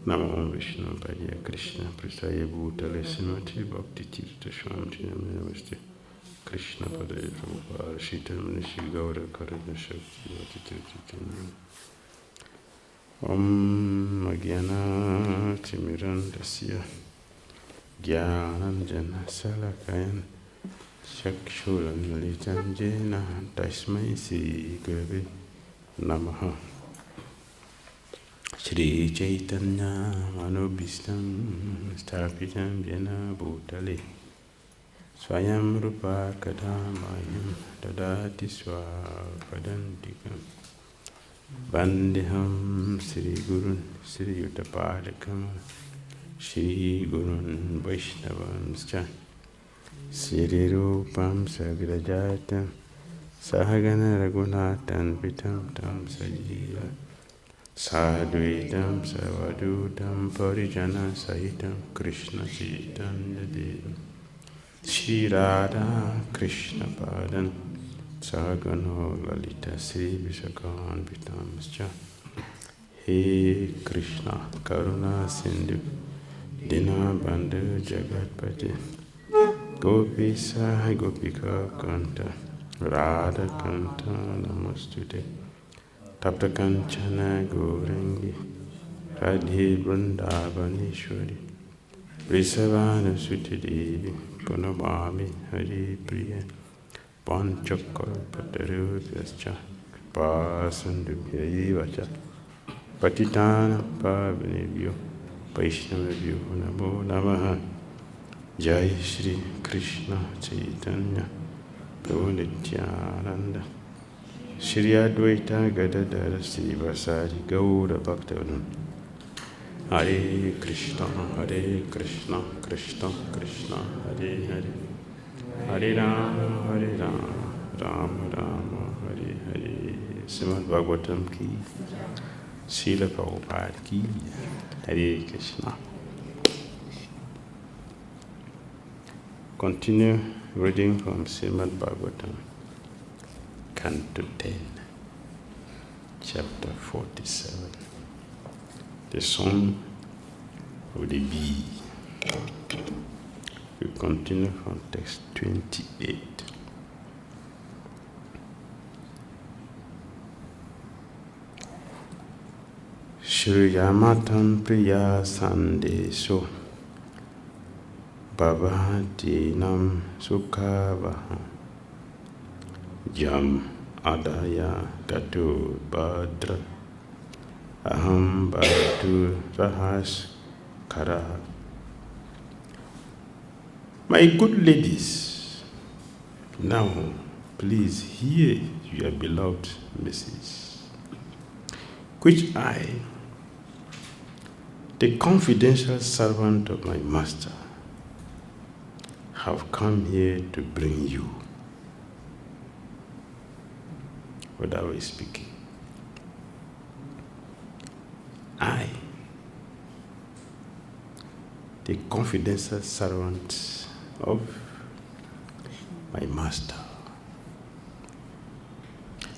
Namo Vishnu Padya Krishna Prasaya Bhutale Simati Bhakti Tirtha Shanti Namaste Krishna Padaya Prabhupada Shita Manishi Gaura Karana Shakti Vati Tirtha Om Magyana Timirandasya Gyananjana Salakayan Shakshuran Litam Jena Tasmai Si Gurave Namaha Shri Chaitanya Manobhistam Sthapitam Jena Bhutale Swayam Rupa Kadamayam Dadati Swapadantikam Vandeham Sri Gurun Sri Yuttapadakam Shri Gurun Vaishnavamscha Sri Rupam Sagrajatam Sahagana Raghunathan Pitam Tam Sajiva Sadhuitam Savadutam Parijana Sahitam Krishna Chaitanya Devam Shri Radha Krishna Padan Sagano Lalita Sri Visakhan Pitamscha He Krishna Karuna Sindhu Dina Bandhu Jagatpati Gopi Sai Gopika Kanta Radha Kanta Namostute Tapta Kanchana Gaurangi Radhe Vrindavaneshwari Vrisavana Sutidevi Punamami Hari Priya Panchakalpatarubhyascha Pasandubhya Vacha Patitana Pavanebhyo Vaishnavabhyo Namo Namaha Jai Shri Krishna Chaitanya Prabhu Nityananda Shri Advaita Gadadhara Sri Vasari Gaura Bhaktavan Hare Krishna Krishna Krishna Hare Hare Hare Rama Rama Rama Hare Hare Srimad Bhagavatam ki Srila Prabhupada ki Hare Krishna. Continue reading from Srimad Bhagavatam, Canto 10, Chapter 47, the Song of the Bee. We continue from text 28. Shriyamatam Priya Sandeso Bhavatinam Sukavaha Jam Adaya Gatu Badra Aham Bhatu Rahas Kara. My good ladies, now please hear your beloved message, which I, the confidential servant of my master, have come here to bring you. What are we speaking? I, the confidential servant of my master,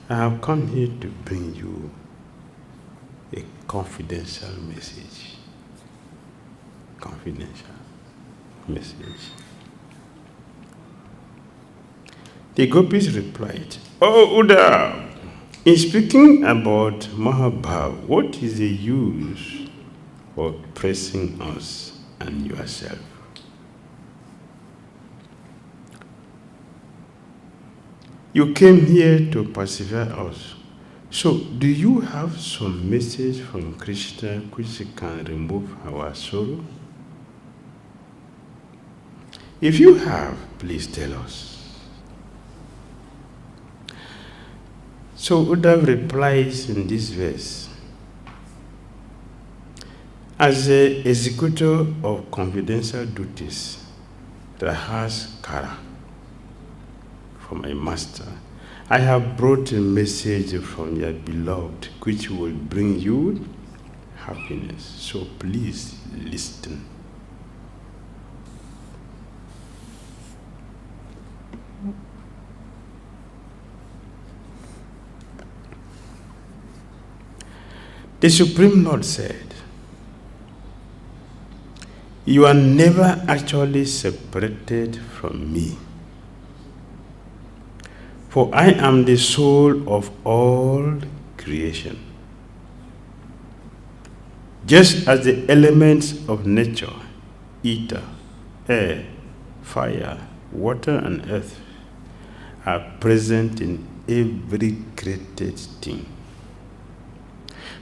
I have come here to bring you a confidential message. Confidential message. The gopis replied, "Oh Uddhava, in speaking about Mahabhav, what is the use of praising us and yourself? You came here to pacify us. So, do you have some message from Krishna which can remove our sorrow? If you have, please tell us." So Uddhava replies in this verse, "As an executor of confidential duties, Rahaskara, for my master, I have brought a message from your beloved which will bring you happiness. So please listen." The Supreme Lord said, You are never actually separated from me. For I am the soul of all creation. Just as the elements of nature, ether, air, fire, water, and earth, are present in every created thing,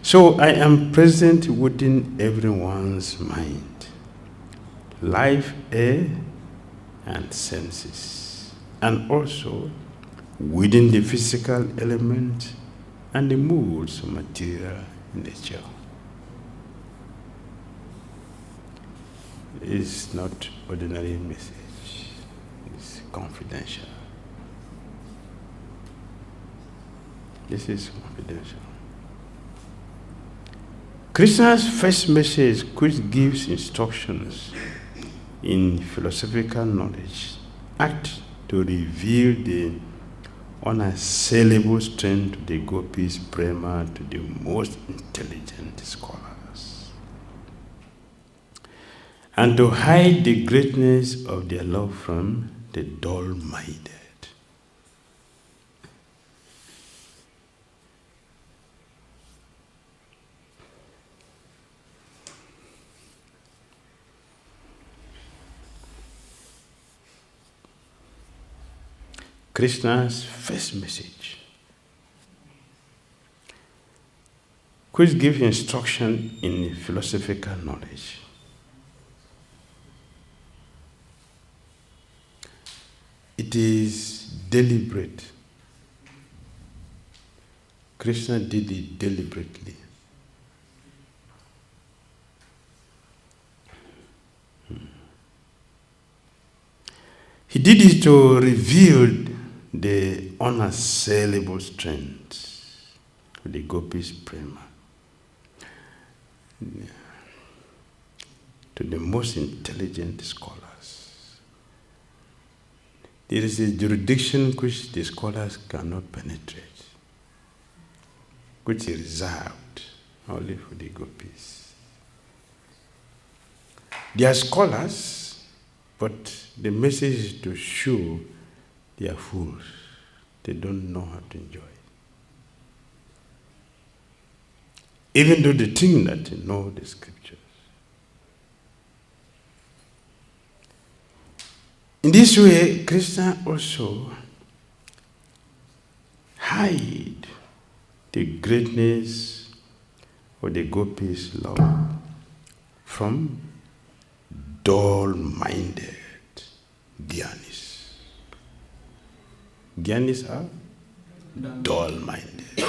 so I am present within everyone's mind, life, air, and senses, and also within the physical element and the moods of material nature. It's not ordinary message, it's confidential. This is confidential. Krishna's first message, which gives instructions in philosophical knowledge, acts to reveal the unassailable strength of the gopis prema to the most intelligent scholars, and to hide the greatness of their love from the dull-minded. Krishna's first message, which gives instruction in philosophical knowledge, it is deliberate. Krishna did it deliberately. He did it to reveal the unassailable strength of the gopis prema to the most intelligent scholars. There is a jurisdiction which the scholars cannot penetrate, which is reserved only for the gopis. They are scholars, but the message is to show they are fools. They don't know how to enjoy. Even though they think that they know the scriptures. In this way, Krishna also hide the greatness of the gopis' love from dull-minded gyanis. Gyanis are dull-minded.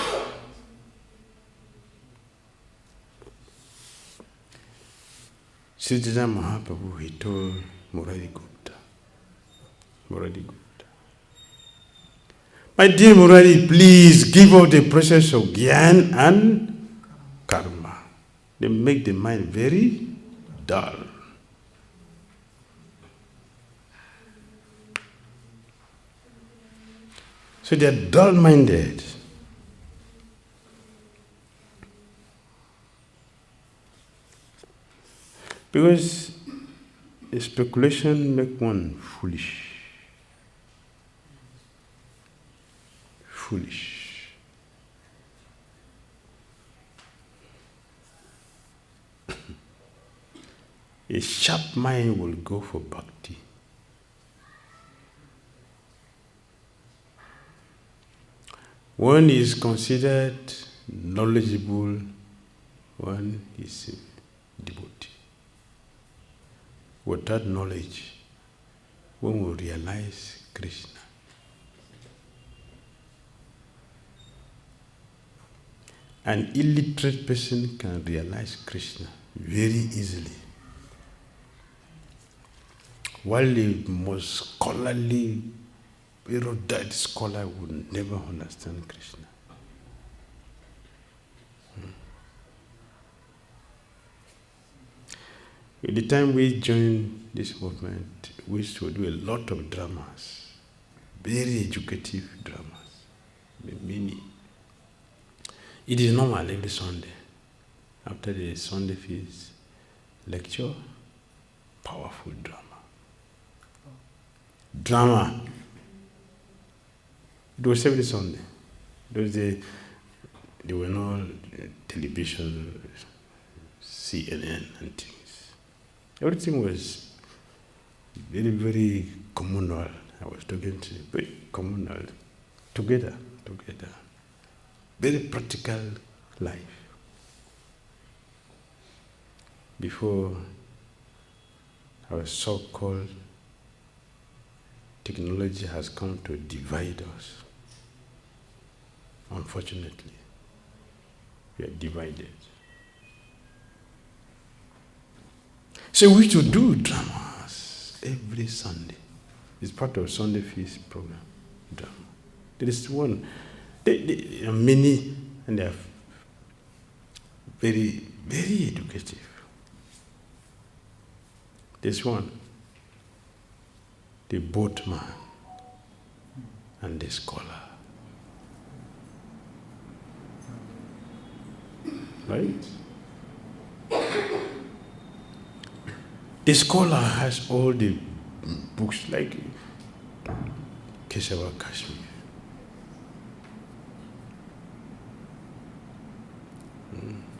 Sri Chaitanya Mahaprabhu, he told Murari-Gupta, my dear Murari, please give up the process of gyan and karma. They make the mind very dull. So they are dull-minded. Because a speculation makes one foolish. A sharp mind will go for bhakti. One is considered knowledgeable, one is a devotee. Without knowledge, one will realize Krishna. An illiterate person can realize Krishna very easily, while the most scholarly, erudite scholar would never understand Krishna. At the time we joined this movement, we used to do a lot of dramas, very educative dramas, many. It is normal every Sunday, after the Sunday feast lecture, powerful drama. Drama. It was every Sunday. Those days, there were no television, CNN and things. Everything was very, very communal. I was talking to very communal, together. Very practical life. Before our so-called technology has come to divide us. Unfortunately, we are divided. So we should do dramas every Sunday. It's part of Sunday Feast program, drama. There is one, there are many, and they are very, very educative. There's one, the boatman and the scholar. Right? The scholar has all the books like Keshava Kashmir.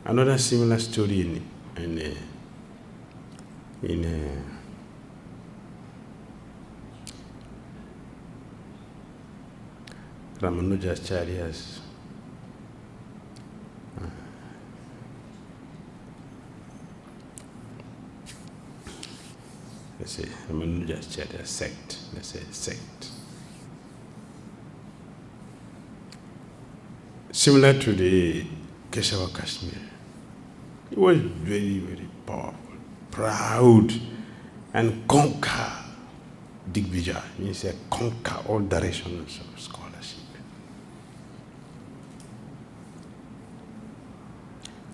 Another similar story in Ramanujacharya's let's say Ramanujacharya sect. Let's say sect. Similar to the Keshava Kashmir. He was very, very powerful, proud, and conquer Digvijay. Means conquer all directions of scholarship.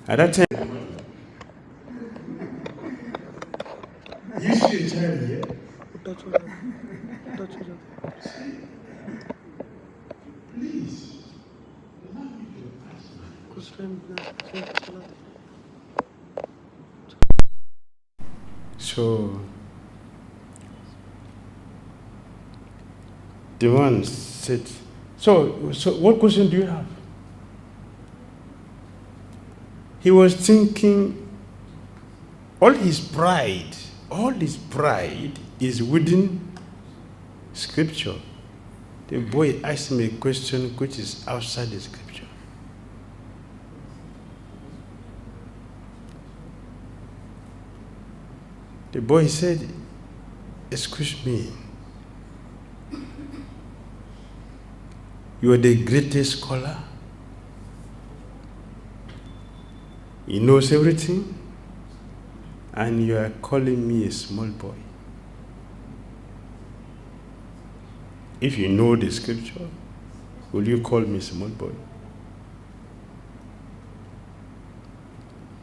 At that time, you see a child here? Please. So, the one said, so what question do you have? He was thinking, all his pride is within Scripture. The boy asked me a question which is outside the Scripture. The boy said, excuse me, you are the greatest scholar? He knows everything, and you are calling me a small boy. If you know the Scripture, will you call me small boy?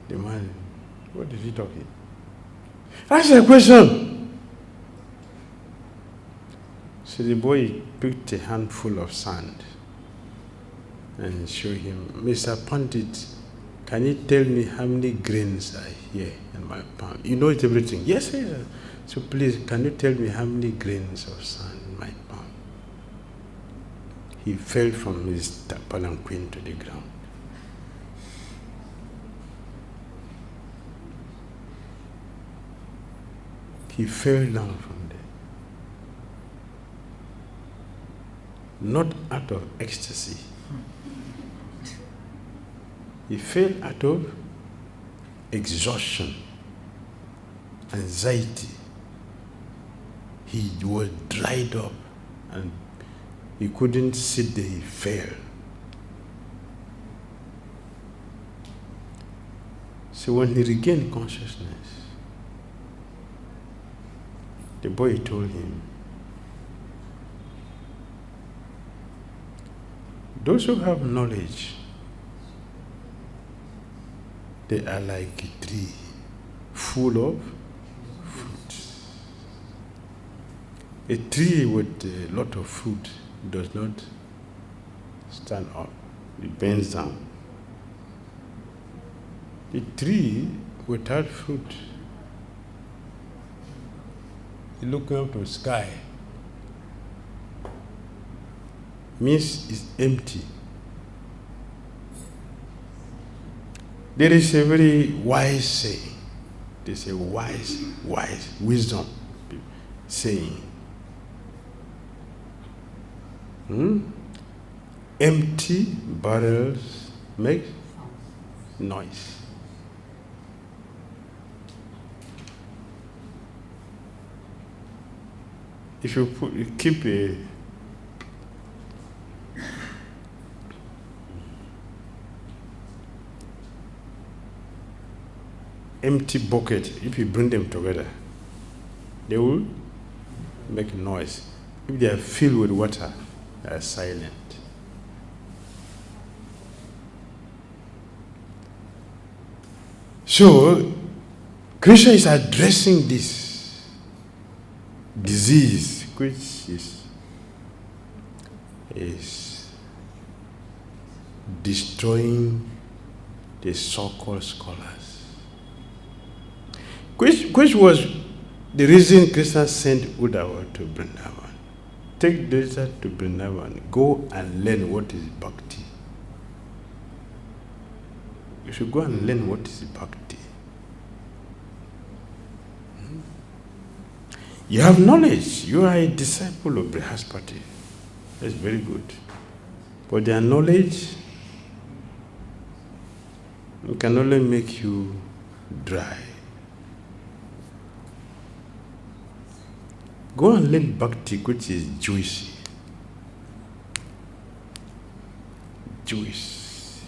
The man, what is he talking? Ask a question. So the boy picked a handful of sand and showed him, Mr. Pandit, can you tell me how many grains are here in my palm? You know it everything. Yes, yes. So please, can you tell me how many grains of sand in my palm? He fell from his palanquin to the ground. He fell down from there. Not out of ecstasy. He fell out of exhaustion, anxiety. He was dried up and he couldn't sit there, he fell. So when he regained consciousness, the boy told him, those who have knowledge, they are like a tree full of fruit. A tree with a lot of fruit does not stand up, it bends down. A tree without fruit looking up to the sky. Means it's empty. There is a very wise saying. There's a wise wisdom saying. Empty barrels make noise. If you keep a empty bucket, if you bring them together, they will make noise. If they are filled with water, they are silent. So, Krishna is addressing this disease, which is destroying the so-called scholars. Which was the reason Krishna sent Uddhava to Vrindavan. Take Dhira to Vrindavan, go and learn what is Bhakti. You should go and learn what is Bhakti. You have knowledge. You are a disciple of Brihaspati. That's very good. But their knowledge can only make you dry. Go and learn Bhakti, which is juicy. Juice,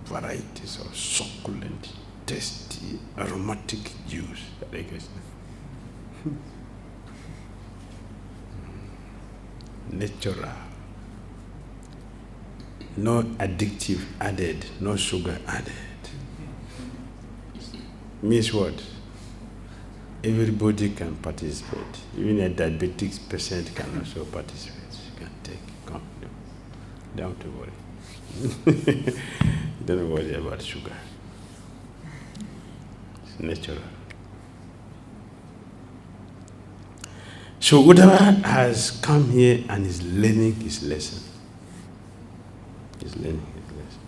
varieties of succulent, tasty, aromatic juice. Natural. No addictive added, no sugar added. Means what? Everybody can participate. Even a diabetic patient can also participate. You can take, come, don't worry. Don't worry about sugar. It's natural. So Uddhava has come here and is learning his lesson. He's learning his lesson.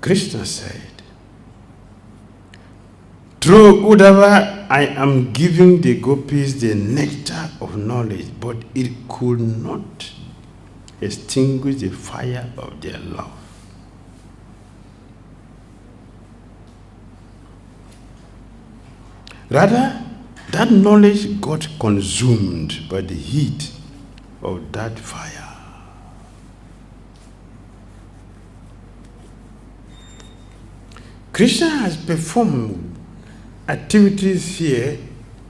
Krishna said, through Uddhava, I am giving the gopis the nectar of knowledge, but it could not extinguish the fire of their love. Rather, that knowledge got consumed by the heat of that fire. Krishna has performed activities here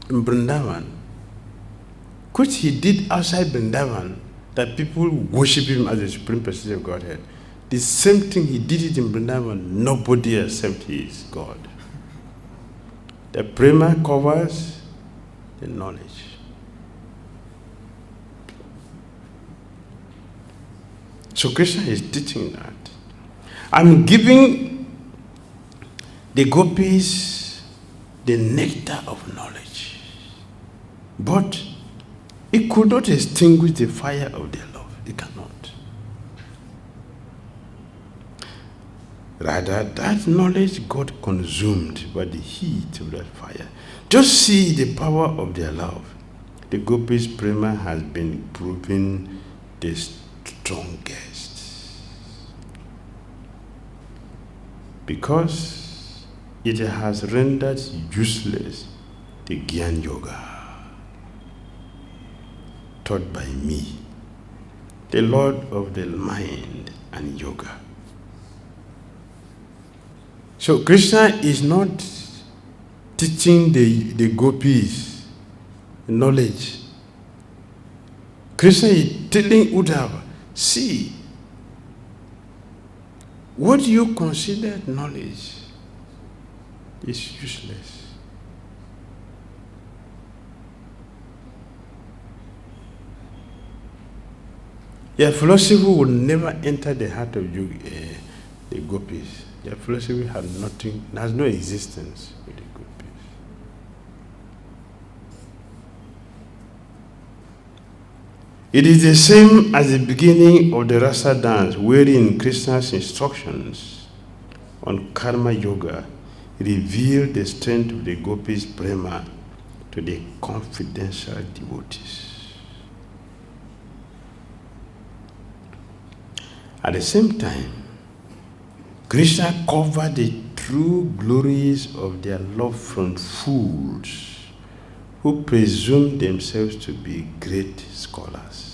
in Vrindavan, which he did outside Vrindavan, that people worship him as the supreme personality of Godhead. The same thing he did it in Vrindavan, nobody except he is God. The prema covers the knowledge. So Krishna is teaching that. I'm giving the gopis the nectar of knowledge, but it could not extinguish the fire of their love. It cannot. Rather, that knowledge got consumed by the heat of that fire. Just see the power of their love. The gopis' prema has been proven the strongest, because it has rendered useless the Gyan Yoga taught by me, the Lord of the mind and yoga. So Krishna is not teaching the gopis knowledge. Krishna is telling Uddhava, see, what you consider knowledge is useless. Your philosophy will never enter the heart of the gopis. Their philosophy had nothing, has no existence with the gopis. It is the same as the beginning of the Rasa dance, wherein Krishna's instructions on karma yoga revealed the strength of the gopis' prema to the confidential devotees. At the same time, Krishna covered the true glories of their love from fools who presume themselves to be great scholars.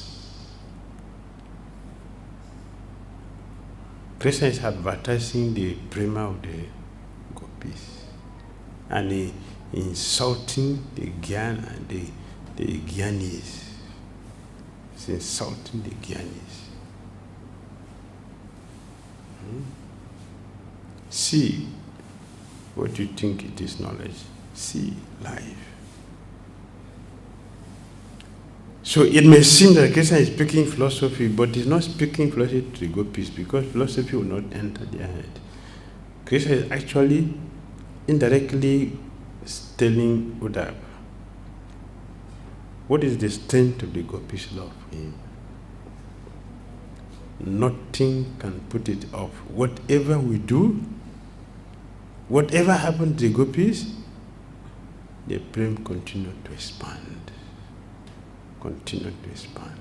Krishna is advertising the prema of the gopis and insulting the Gyan and the Gyanis. He's insulting the Gyanis. See what you think it is knowledge. See life. So it may seem that Krishna is speaking philosophy, but he's not speaking philosophy to the gopis because philosophy will not enter their head. Krishna is actually indirectly telling Uddhava what is the strength of the gopis' love for him. Nothing can put it off. Whatever we do, whatever happened to the gopis, the prem continue to expand. Continue to expand.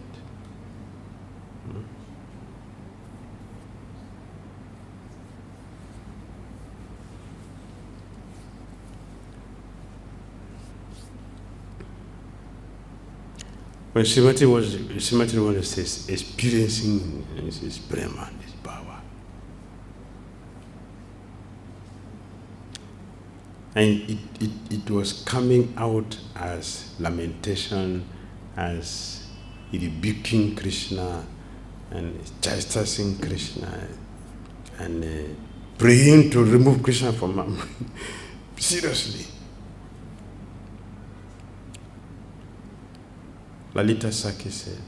When Srimati was experiencing his prema, his power, and it was coming out as lamentation, as rebuking Krishna and chastising Krishna and praying to remove Krishna from him. Seriously. Lalita Saki said,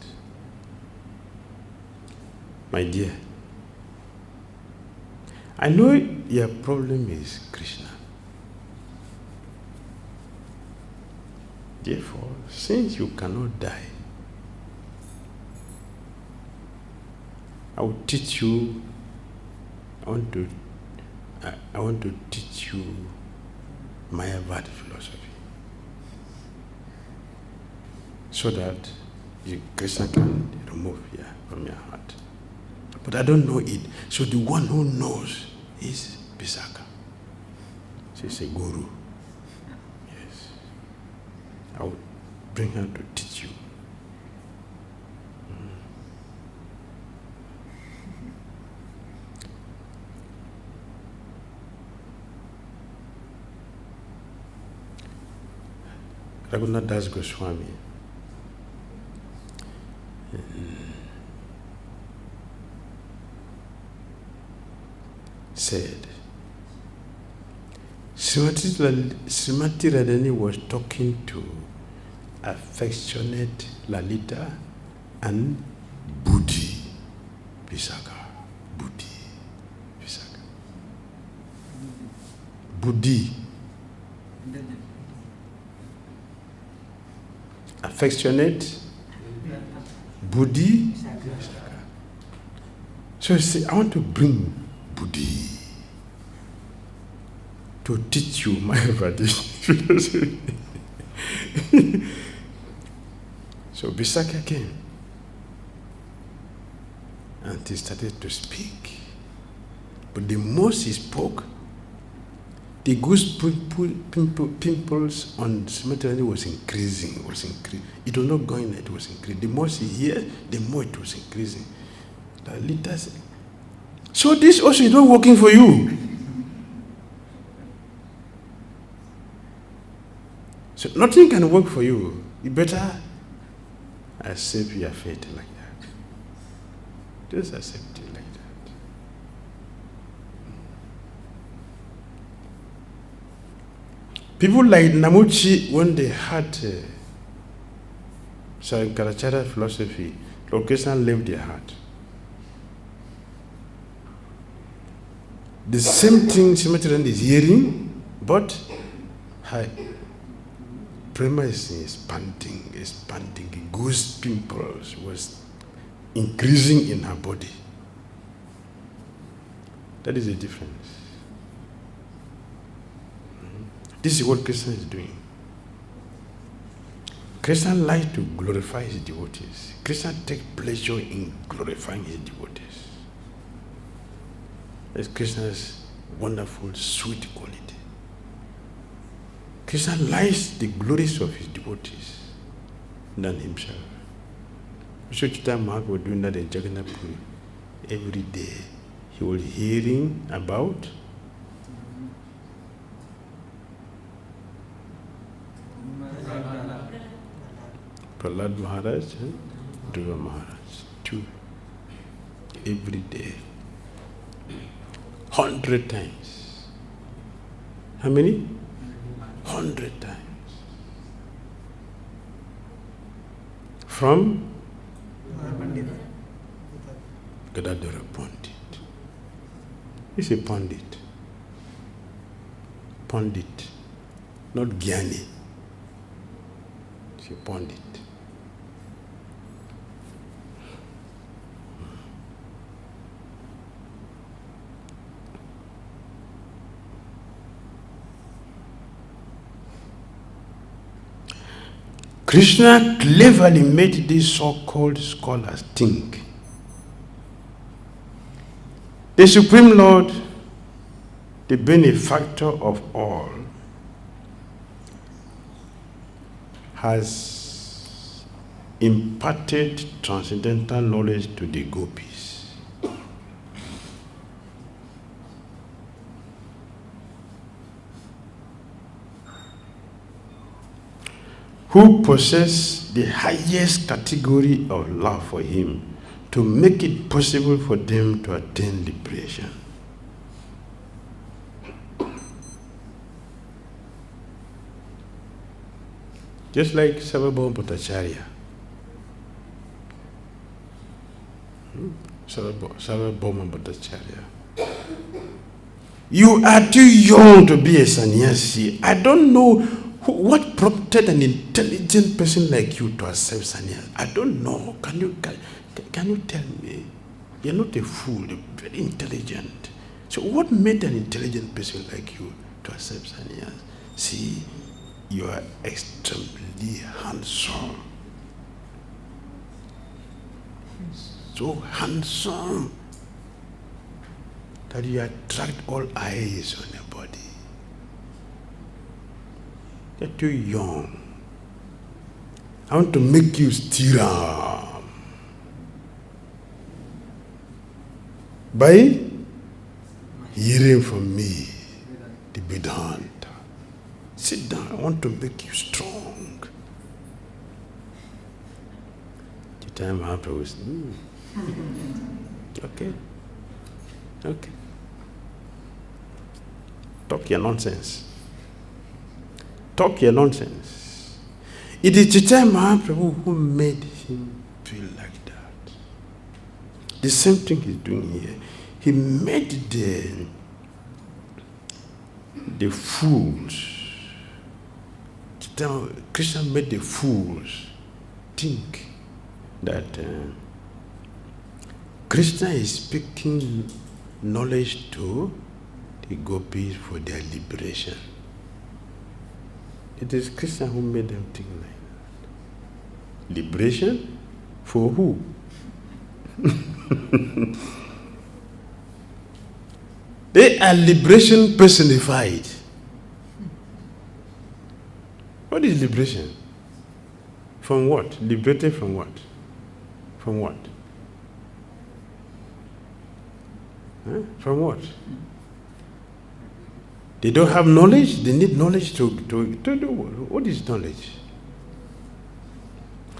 "My dear, I know your problem is Krishna. Therefore, since you cannot die, I will teach you, I want to teach you Mayavad philosophy, so that Krishna can remove you from your heart. But I don't know it. So the one who knows is Visakha. She's a guru. Yes. I will bring her to teach you. Raghunath Das Goswami said, Srimati Radhani was talking to affectionate Lalita and Buddhi Visakha. Buddhi Visakha. Buddhi. Affectionate Buddhi Visakha. So he said, I want to bring Buddhi to teach you my philosophy. So Visakha came and he started to speak. But the more he spoke, the goose pimples on Srimati was increasing, It was not going, it was increasing. The more she heard, the more it was increasing. Lalita said, so this also is not working for you. So nothing can work for you. You better accept your fate like that. Just accept it like that. People like Namuchi, when they had Shankaracharya philosophy, Lord Krishna left their heart. The same thing Srimatharan is hearing, but her prema is expanding. Goose pimples was increasing in her body. That is the difference. This is what Krishna is doing. Krishna likes to glorify his devotees. Krishna takes pleasure in glorifying his devotees. That's Krishna's wonderful, sweet quality. Krishna likes the glories of his devotees than himself. Chaitanya Mahaprabhu was doing that in Jagannath Puri. Every day he was hearing about Prahlad Maharaj and Dhira Maharaj. Two. Every day. 100 times. How many? 100 times. From Gadadhara Pandit. He's a Pandit. Pandit. Not Gyani. He's a Pandit. Krishna cleverly made these so-called scholars think. The Supreme Lord, the benefactor of all, has imparted transcendental knowledge to the gopis. Who possess the highest category of love for him to make it possible for them to attain liberation. Just like Sarvabhauma Bhattacharya. Sarvabhauma Bhattacharya. You are too young to be a sannyasi. I don't know what prompted an intelligent person like you to accept sannyas. I don't know. Can you tell me? You're not a fool. You're very intelligent. So what made an intelligent person like you to accept sannyas? See, you are extremely handsome. So handsome that you attract all eyes on your body. You're too young. I want to make you Dhira by hearing from me the Vedanta. Sit down, I want to make you strong. The time Mahaprabhu was, okay. Talk your nonsense. Talk your nonsense. It is Chaitanya Mahaprabhu who made him feel like that. The same thing he's doing here. He made the fools. Krishna made the fools think that Krishna is speaking knowledge to the gopis for their liberation. It is Krishna who made them think like that. Liberation for who? They are liberation personified. What is liberation? From what? Liberated from what? From what? Huh? From what? They don't have knowledge. They need knowledge to do what? What is knowledge?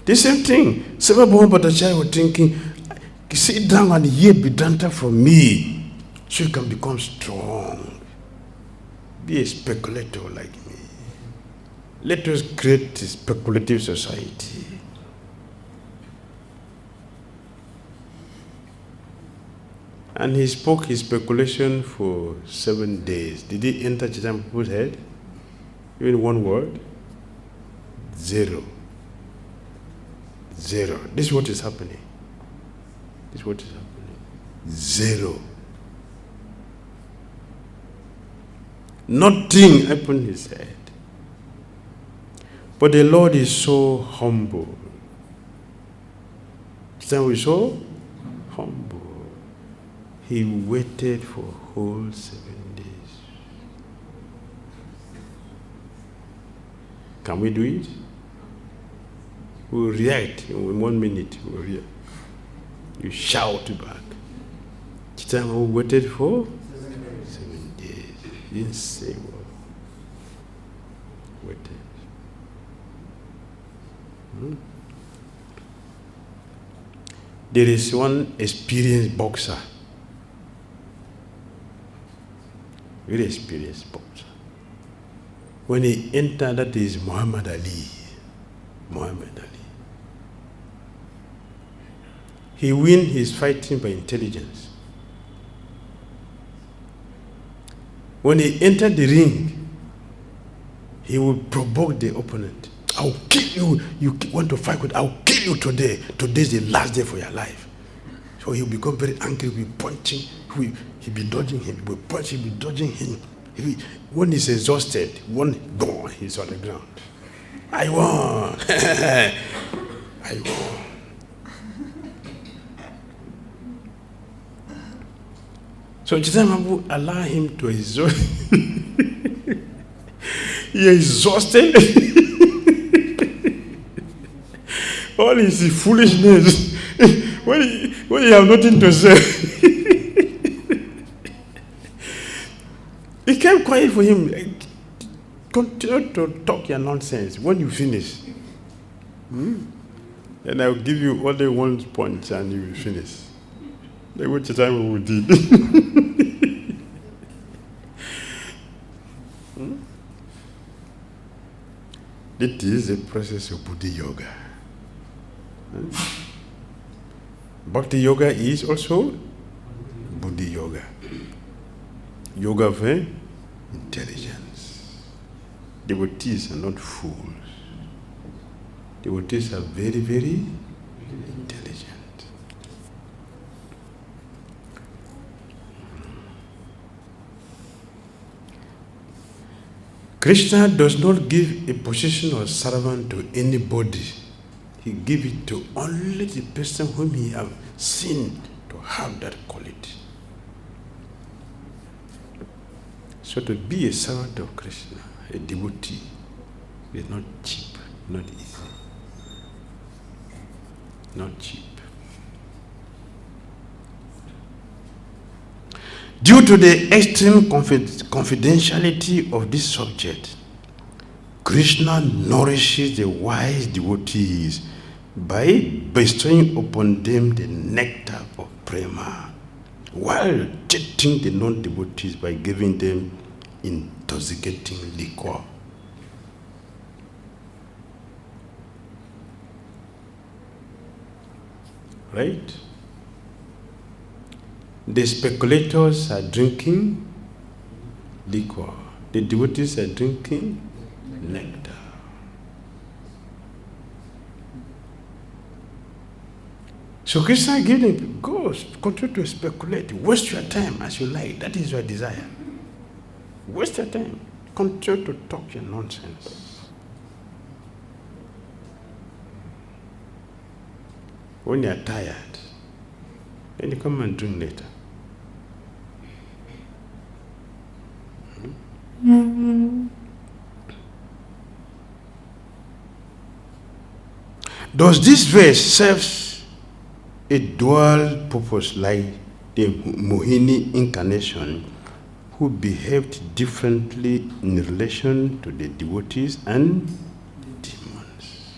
The same thing. Sarvabhauma Bhattacharya was thinking, sit down and hear Vedanta from me so you can become strong. Be a speculator like me. Let us create a speculative society. And he spoke his speculation for 7 days. Did he enter Chaitanya Prabhu's head? Even one word? Zero. Zero. This is what is happening. This is what is happening. Zero. Nothing happened in his head. But the Lord is so humble. Chaitanya is so humble. He waited for a whole 7 days. Can we do it? We'll react in 1 minute. We'll react. You shout back. Chaitanya waited for 7 days. He didn't say a word. Waited. There is one experienced boxer. Very experienced boxer. When he entered, that is Muhammad Ali. Muhammad Ali. He wins his fighting by intelligence. When he entered the ring, he will provoke the opponent. I'll kill you. You want to fight with, I'll kill you today. Today is the last day for your life. So he'll become very angry, he'll be punching, he'll be dodging him, he'll be punching, he'll be dodging him. When he's exhausted, gone, he's on the ground. I won. I won. So Chaitanya Mahaprabhu allow him to exhaust. He exhausted. All his foolishness. When you have nothing to say, he kept quiet for him. Continue to talk your nonsense. When you finish, then I'll give you only 1 point and you will finish. Like what Chaitanya did. It is a process of Buddha yoga. Bhakti yoga is also Buddha yoga. Yoga of intelligence. Devotees are not fools. Devotees are very, very intelligent. Krishna does not give a position of servant to anybody. He gives it to only the person whom he has seen to have that quality. So to be a servant of Krishna, a devotee, is not cheap, not easy. Not cheap. Due to the extreme confidentiality of this subject, Krishna nourishes the wise devotees by bestowing upon them the nectar of prema, while cheating the non-devotees by giving them intoxicating liquor. Right? The speculators are drinking liquor. The devotees are drinking nectar. So Krishna gave them, go, continue to speculate. Waste your time as you like. That is your desire. Waste your time. Continue to talk your nonsense. When you are tired, then you come and drink later. Does this verse serve a dual purpose like the Mohini incarnation, who behaved differently in relation to the devotees and demons?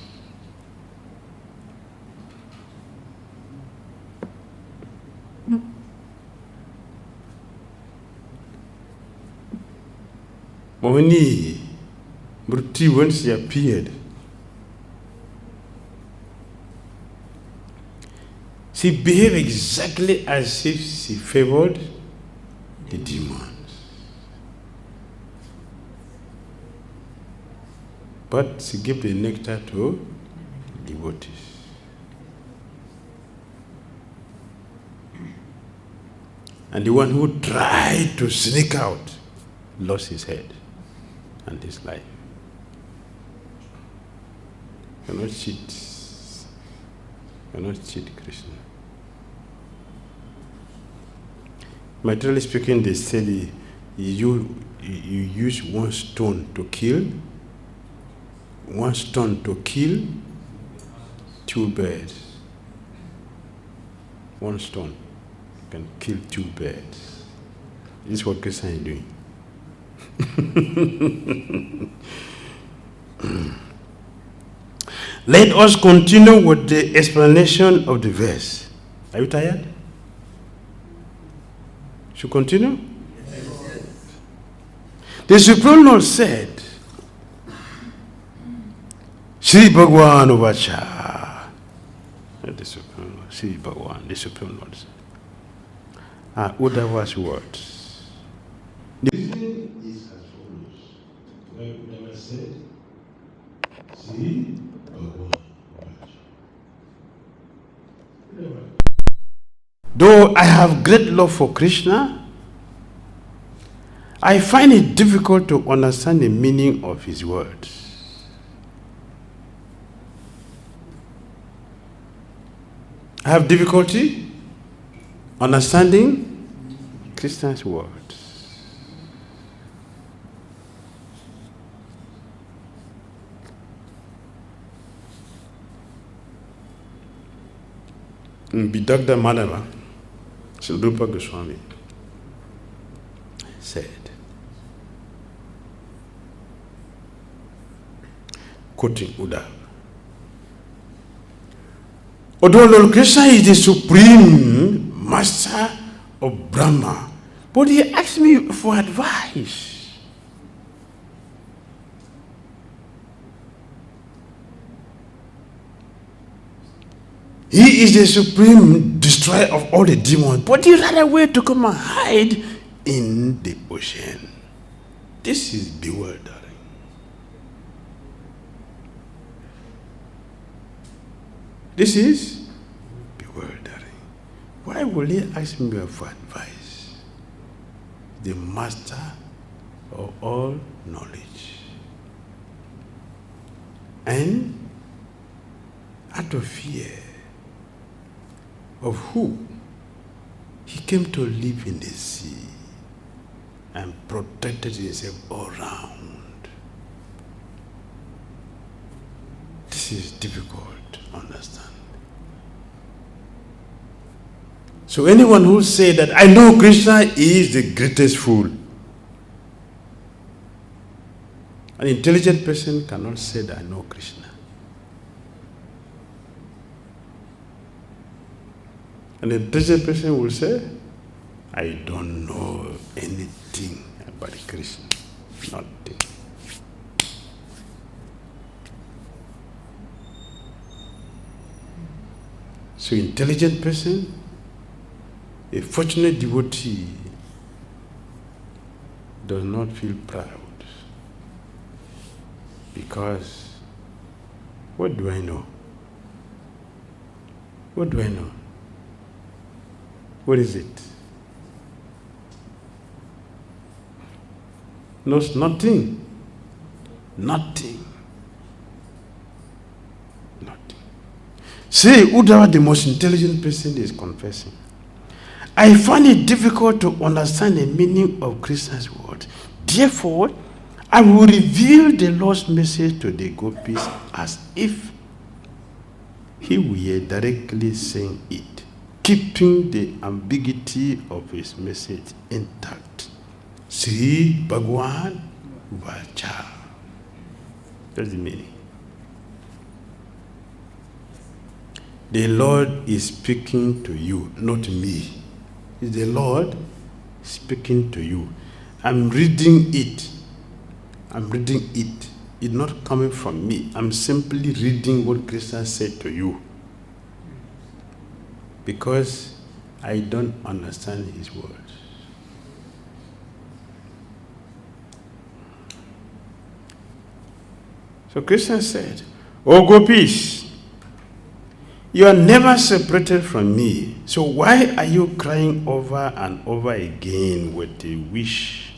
Mohini, Murti, once she appeared, She behaved exactly as if she favored the demons. But she gave the nectar to devotees. And the one who tried to sneak out lost his head and his life. You cannot cheat. You cannot cheat Krishna. Materially speaking, they say you use one stone to kill two birds. One stone can kill two birds. This is what Krishna is doing. Let us continue with the explanation of the verse. Are you tired? Should continue? Yes. The Supreme Lord said, Sri Bhagwan Uvacha. The Supreme Lord, Sri Bhagwan, the Supreme Lord said. Uddhava's words. The reason is as follows. Like Uddhava said, Sri Bhagwan Uvacha. Though I have great love for Krishna, I find it difficult to understand the meaning of his words. I have difficulty understanding Krishna's words. Bidagda Madhava, Sri Swami said, quoting Uddhava, although Lord Krishna is the supreme master of Brahma, but he asked me for advice. He is the supreme destroyer of all the demons, but he ran away to come and hide in the ocean. This is bewildering. This is bewildering. Why will he ask me for advice? The master of all knowledge. And out of fear of who? He came to live in the sea and protected himself all around. This is difficult to understand. So anyone who says that I know Krishna is the greatest fool. An intelligent person cannot say that I know Krishna. An intelligent person will say, I don't know anything about Krishna. Nothing. So intelligent person, a fortunate devotee, does not feel proud. Because what do I know? What do I know? What is it? Knows nothing. Nothing. Nothing. See, Uddhava, the most intelligent person, is confessing. I find it difficult to understand the meaning of Krishna's words. Therefore, I will reveal the Lord's message to the gopis as if he were directly saying it, keeping the ambiguity of his message intact. Sri Bhagwan Vacha. That's the meaning. The Lord is speaking to you, not me. It's the Lord speaking to you. I'm reading it. I'm reading it. It's not coming from me. I'm simply reading what Krishna said to you. because I don't understand his words. So Krishna said, "Oh gopis, you are never separated from me. So why are you crying over and over again with the wish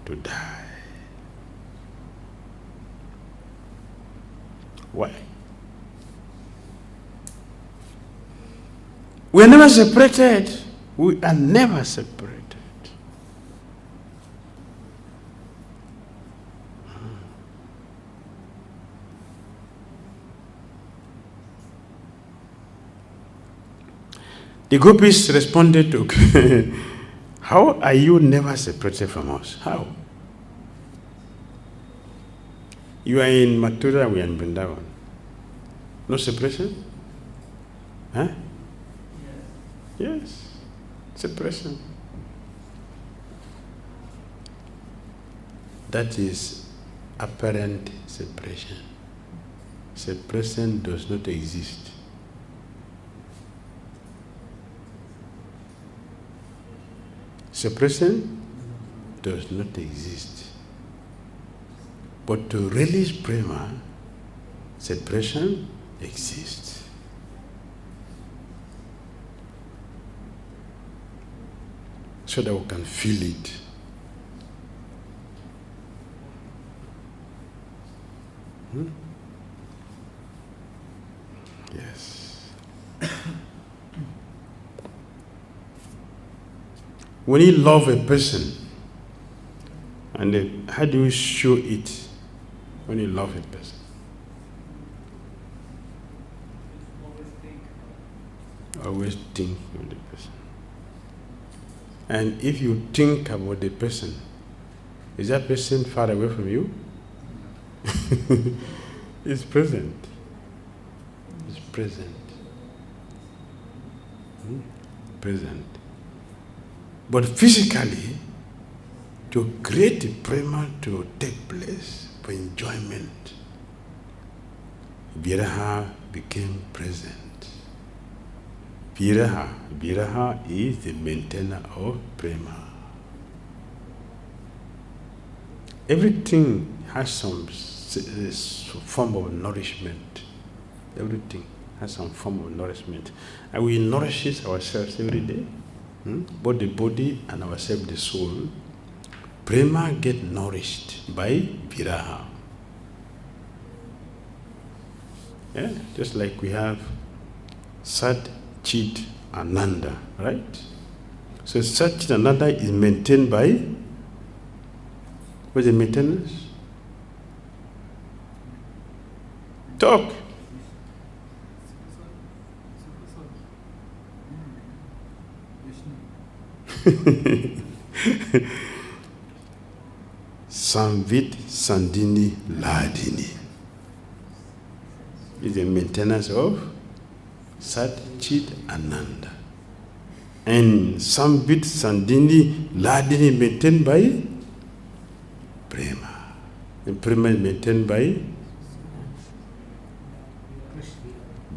to die? Why? We are never separated. We are never separated. The gopis responded to, how are you never separated from us? How? You are in Mathura, we are in Vrindavan. No separation? Huh? Yes. Separation. That is apparent separation. Separation does not exist. Separation does not exist. But to release prema, separation exists. So that we can feel it. Yes. When you love a person, and how do you show it when you love a person? Always think of the person. And if you think about the person, is that person far away from you? It's present. It's present. Present. But physically, to create the prema to take place for enjoyment, viraha became present. Viraha is the maintainer of prema. Everything has some form of nourishment. Everything has some form of nourishment. And we nourish ourselves every day. Both the body and ourselves, the soul. Prema get nourished by viraha. Yeah? Just like we have Sat, Chit, Ananda, right? So Sat, Chit, Ananda is maintained by, what's the maintenance? Talk. Samvit Sandini Ladini is the maintenance of Sat, Chit, Ananda. And Samvit Sandini Ladini maintained by Prema. And Prema is maintained by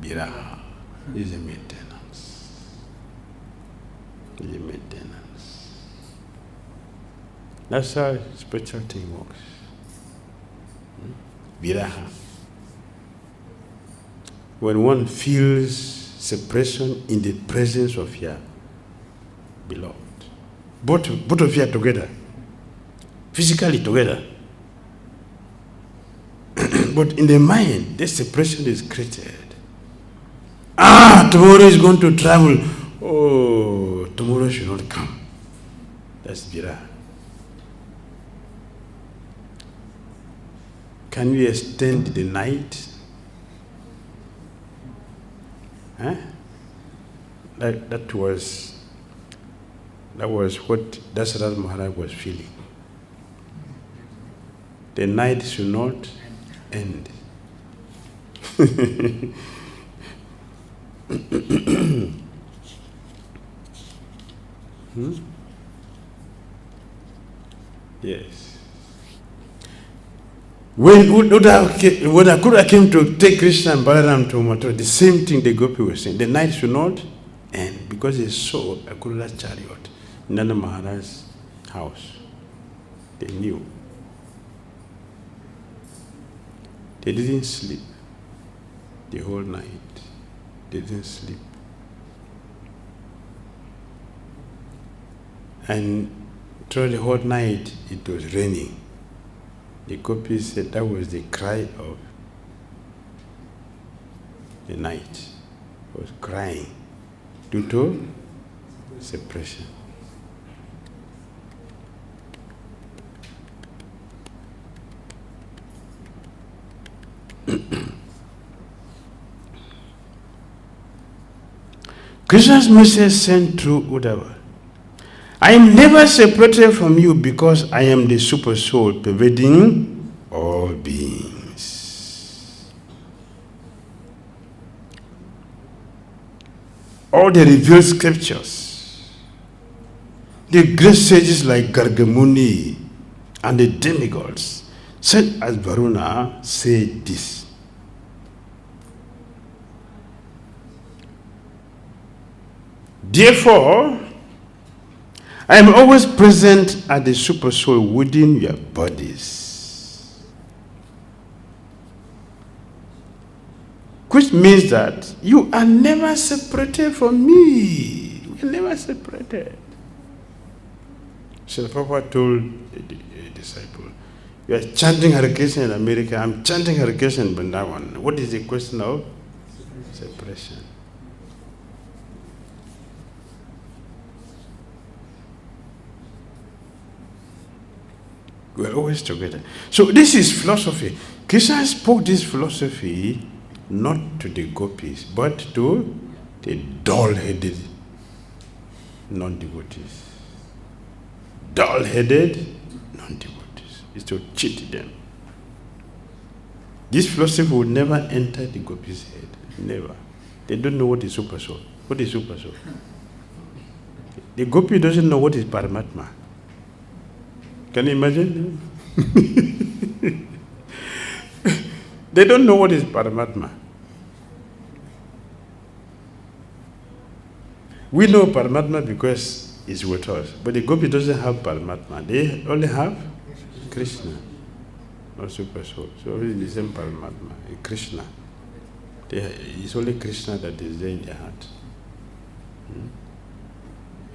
Viraha. Is a maintenance. Is a maintenance. That's how spiritual thing works. Viraha. When one feels separation in the presence of your beloved, both of you are together, physically together, but in the mind, this separation is created. Tomorrow is going to travel. Oh, tomorrow should not come. That's Dhira. Can we extend the night? That was what Dasharatha Maharaj was feeling. The night should not end. Yes. When Akura came to take Krishna and Balaram to Mathura, the same thing the gopi was saying. The night should not end because they saw Akura's chariot in Nanda Maharaj's house. They knew. They didn't sleep the whole night. They didn't sleep. And through the whole night, it was raining. The gopis said that was the cry of the night. It was crying due to separation. Krishna's message sent through Uddhava. I am never separated from you because I am the super soul pervading all beings. All the revealed scriptures, the great sages like Gargamuni and the demigods, such as Varuna, say this. Therefore, I am always present as the super soul within your bodies. Which means that you are never separated from me. You are never separated. So Prabhupada told a disciple, you are chanting Hare Krishna in America, I am chanting Hare Krishna in Vrindavan. What is the question of separation? We are always together. So this is philosophy. Krishna spoke this philosophy not to the gopis, but to the dull-headed non-devotees. Dull-headed non-devotees. It's to cheat them. This philosophy will never enter the gopis' head. Never. They don't know what is super soul. What is super soul? The gopi doesn't know what is Paramatma. Can you imagine? They don't know what is Paramatma. We know Paramatma because it's with us. But the gopi doesn't have Paramatma. They only have Krishna, not super soul. So it's the same Paramatma, Krishna. It's only Krishna that is there in their heart.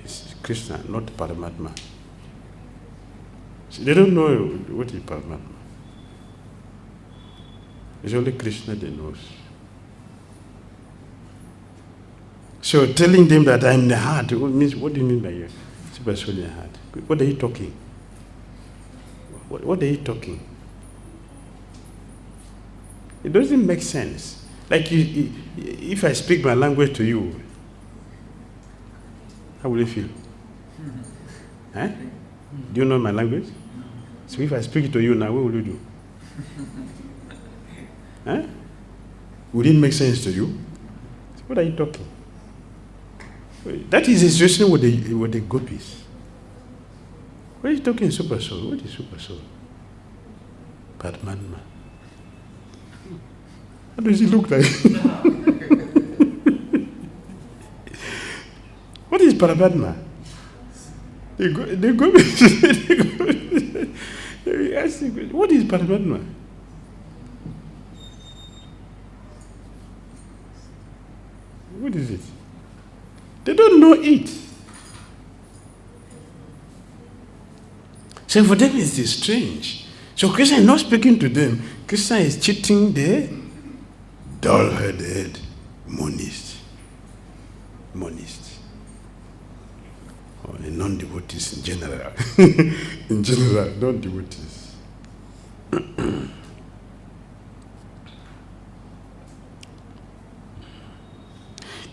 It's Krishna, not Paramatma. So they don't know what is Paramatma. It's only Krishna that knows. So telling them that I'm in the heart, what do you mean by your super soul in the heart? What are you talking? What are you talking? It doesn't make sense. Like if I speak my language to you, how will you feel? Huh? Do you know my language? So if I speak to you now, what will you do? Huh? Would it make sense to you? So what are you talking? That is the situation with the gopis. What are you talking super soul? What is super soul? Paramatma. How does he look like? What is Paramatma? They go ask, what is Paramatma? What is it? They don't know it. So for them it's strange. So Krishna is not speaking to them. Krishna is cheating the dull-headed monists. Or the non-devotees in general. In general, non-devotees.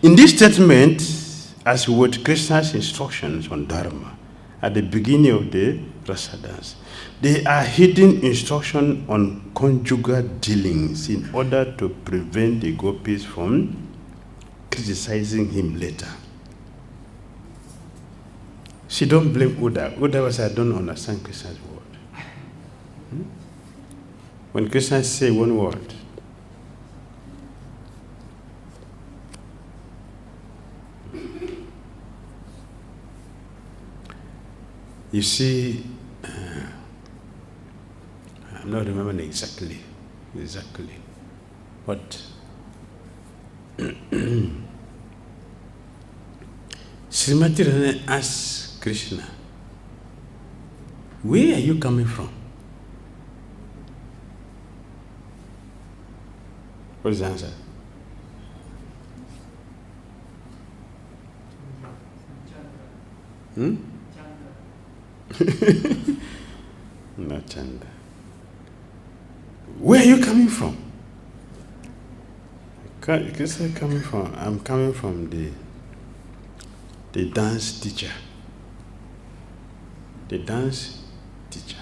In this statement, as with Krishna's instructions on Dharma at the beginning of the rasa dance, they are hidden instructions on conjugal dealings in order to prevent the gopis from criticizing him later. She don't blame Uddhava. Uddhava said, I don't understand Krishna's word. When Krishna say one word, you see, I'm not remembering exactly, but Srimati Radharani asked Krishna, where are you coming from? What is the answer? Not Chanda. Where are you coming from? Krishna coming from? I'm coming from the dance teacher. The dance teacher.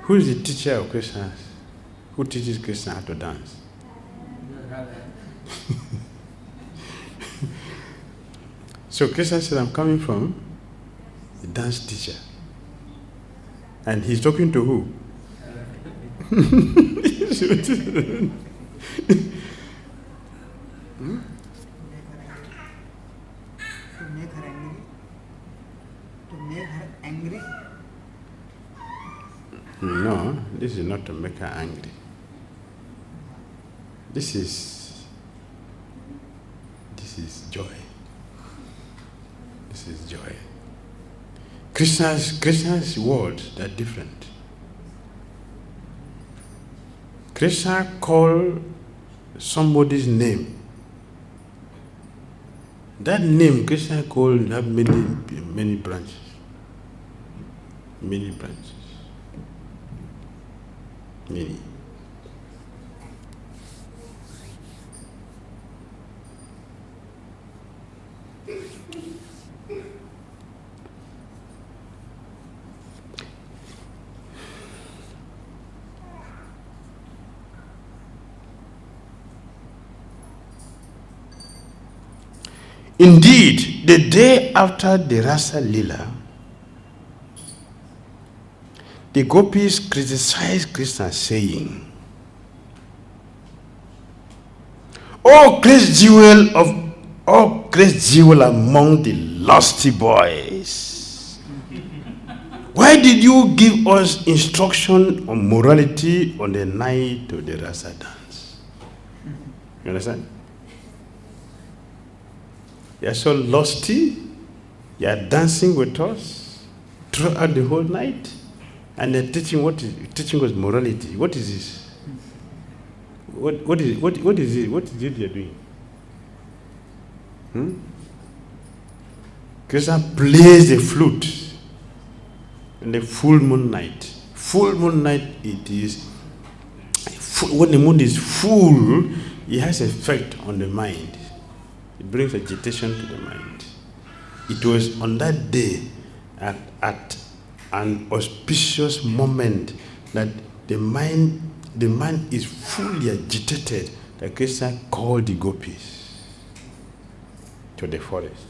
Who is the teacher of Krishna? Who teaches Krishna how to dance? So Krishna said, I'm coming from the dance teacher. And he's talking to who? To make her angry. To make her angry. No, this is not to make her angry. This is joy. This is joy. Krishna's words are different. Krishna called somebody's name. That name Krishna called have many branches. Many branches. Many. Indeed, the day after the Rasa Lila, the gopis criticized Krishna, saying, "Oh, great jewel among the lusty boys, why did you give us instruction on morality on the night of the Rasa dance?" You understand? You are so lusty, you are dancing with us throughout the whole night, and they're teaching us morality. What is this? What is it? What is it you're doing? Krishna plays the flute in the full moon night. Full moon night it is. When the moon is full, it has effect on the mind. It brings agitation to the mind. It was on that day, at an auspicious moment, that the mind is fully agitated, that Krishna called the gopis to the forest.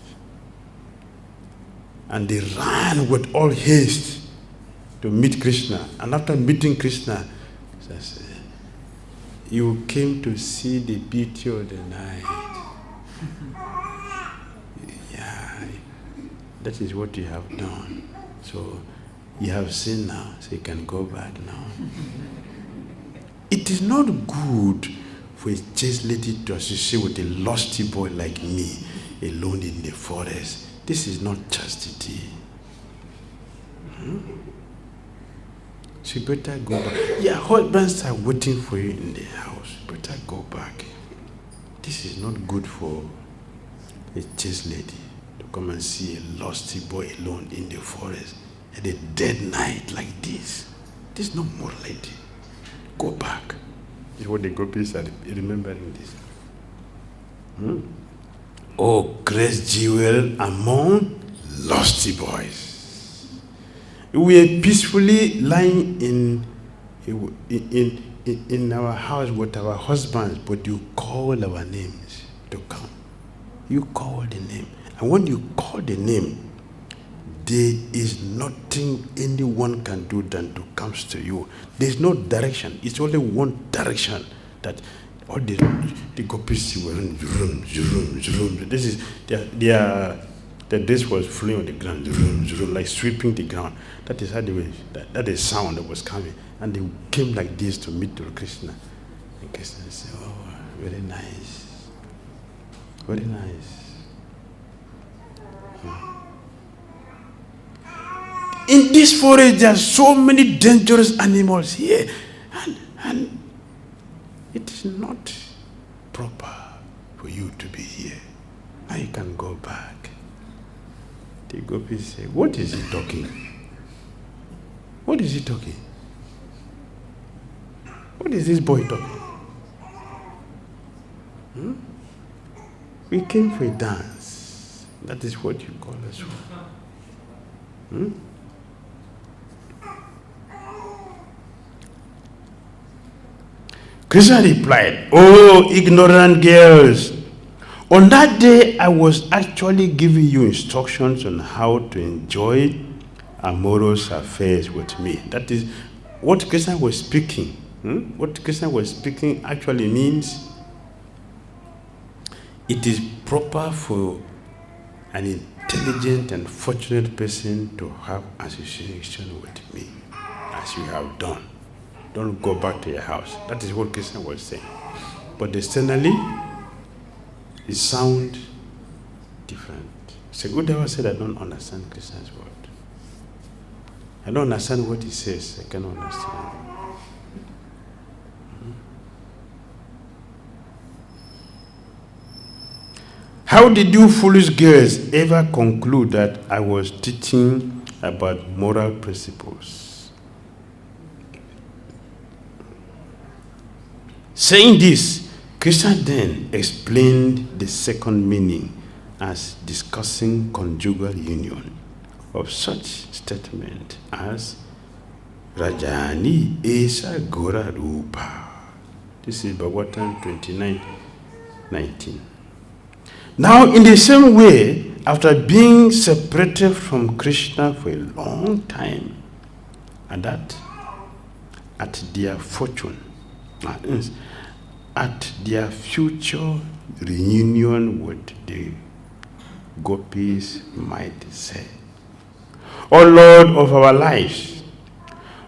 And they ran with all haste to meet Krishna. And after meeting Krishna, says, "You came to see the beauty of the night. Yeah, that is what you have done. So you have seen now, so you can go back now." It is not good for a chaste lady to associate with a lusty boy like me alone in the forest. This is not chastity. So you better go back. Your husbands are waiting for you in the house. Better go back. This is not good for a chaste lady to come and see a lusty boy alone in the forest at a dead night like this. This is not morality. Go back. This is what the gopis are remembering this. Oh, great jewel among lusty boys. We were peacefully lying in in our house with our husbands, but you call our names to come. You call the name. And when you call the name, there is nothing anyone can do than to come to you. There's no direction. It's only one direction that all the gopis were in zoom. This is this was flowing on the ground, zoom, like sweeping the ground. That is how they were, that is sound that was coming. And they came like this to meet Lord Krishna. And Krishna said, oh, very nice. Very nice. In this forest, there are so many dangerous animals here. And it is not proper for you to be here. Now you can go back. The gopis say, what is he talking? What is he talking? What is this boy talking? We came for a dance. That is what you call us for. Krishna replied, oh, ignorant girls, on that day I was actually giving you instructions on how to enjoy amorous affairs with me. That is what Krishna was speaking. What Krishna was speaking actually means it is proper for an intelligent and fortunate person to have association with me, as you have done. Don't go back to your house. That is what Krishna was saying. But externally, it sounds different. So Uddhava said, I don't understand Krishna's word. I don't understand what he says. I cannot understand. How did you foolish girls ever conclude that I was teaching about moral principles? Saying this, Krishna then explained the second meaning as discussing conjugal union of such statement as Rajani Esa Gora Rupa. This is Bhagavatam 29:19. Now, in the same way, after being separated from Krishna for a long time, and that at their fortune, at their future reunion with the gopis might say, O Lord of our lives,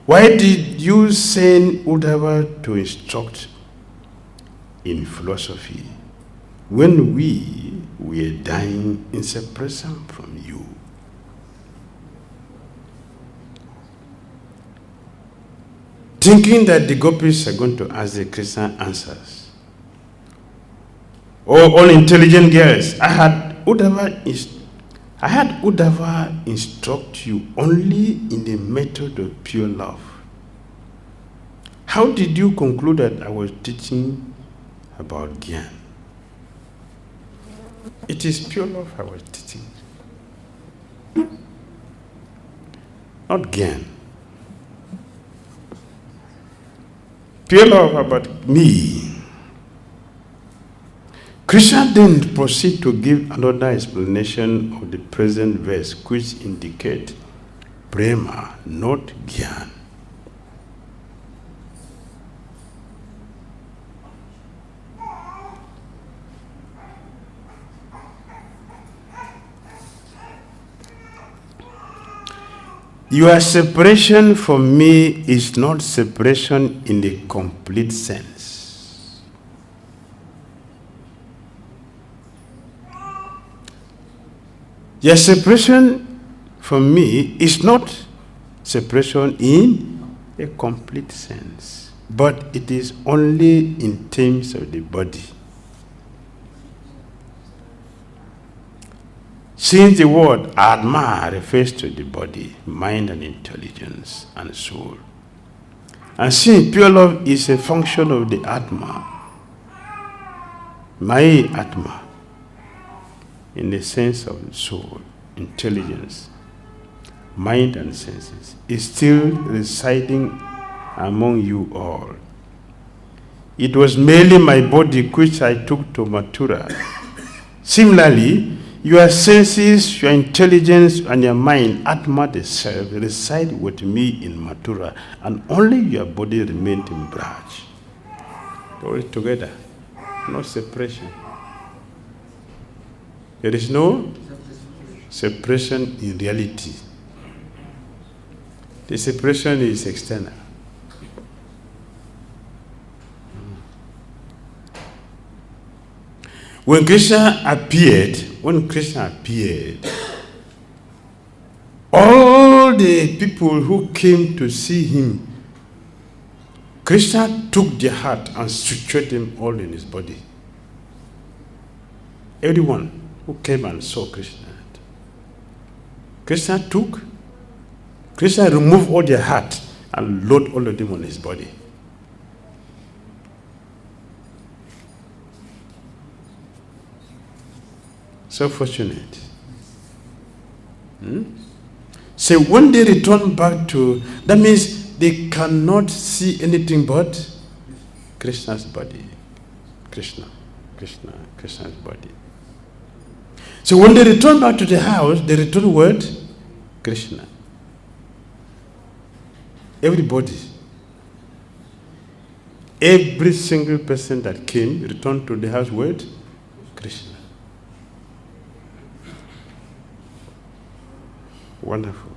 why did you send Uddhava to instruct in philosophy when we were dying in separation from you? Thinking that the gopis are going to ask the Krishna answers. Oh, unintelligent girls, I had Uddhava instruct you only in the method of pure love. How did you conclude that I was teaching about Gyan? It is pure love I was teaching. Not Gyan. Pure love about me. Krishna then proceed to give another explanation of the present verse, which indicate prema, not Gyan. Your separation from me is not separation in the complete sense. Your separation from me is not separation in a complete sense, but it is only in terms of the body. Since the word Atma refers to the body, mind and intelligence and soul, and since pure love is a function of the Atma, my Atma, in the sense of soul, intelligence, mind and senses, is still residing among you all. It was merely my body which I took to Mathura. Similarly, your senses, your intelligence, and your mind, Atma the self, reside with me in Mathura, and only your body remained in Braj. All together, no separation. There is no separation in reality. The separation is external. When Krishna appeared, all the people who came to see him, Krishna took their heart and situated them all in his body. Everyone who came and saw Krishna, Krishna removed all their heart and loaded all of them on his body. So fortunate. So when they return back to, that means they cannot see anything but Krishna's body. Krishna's body. So when they return back to the house, they return what? Krishna. Everybody. Every single person that came returned to the house with Krishna. Wonderful.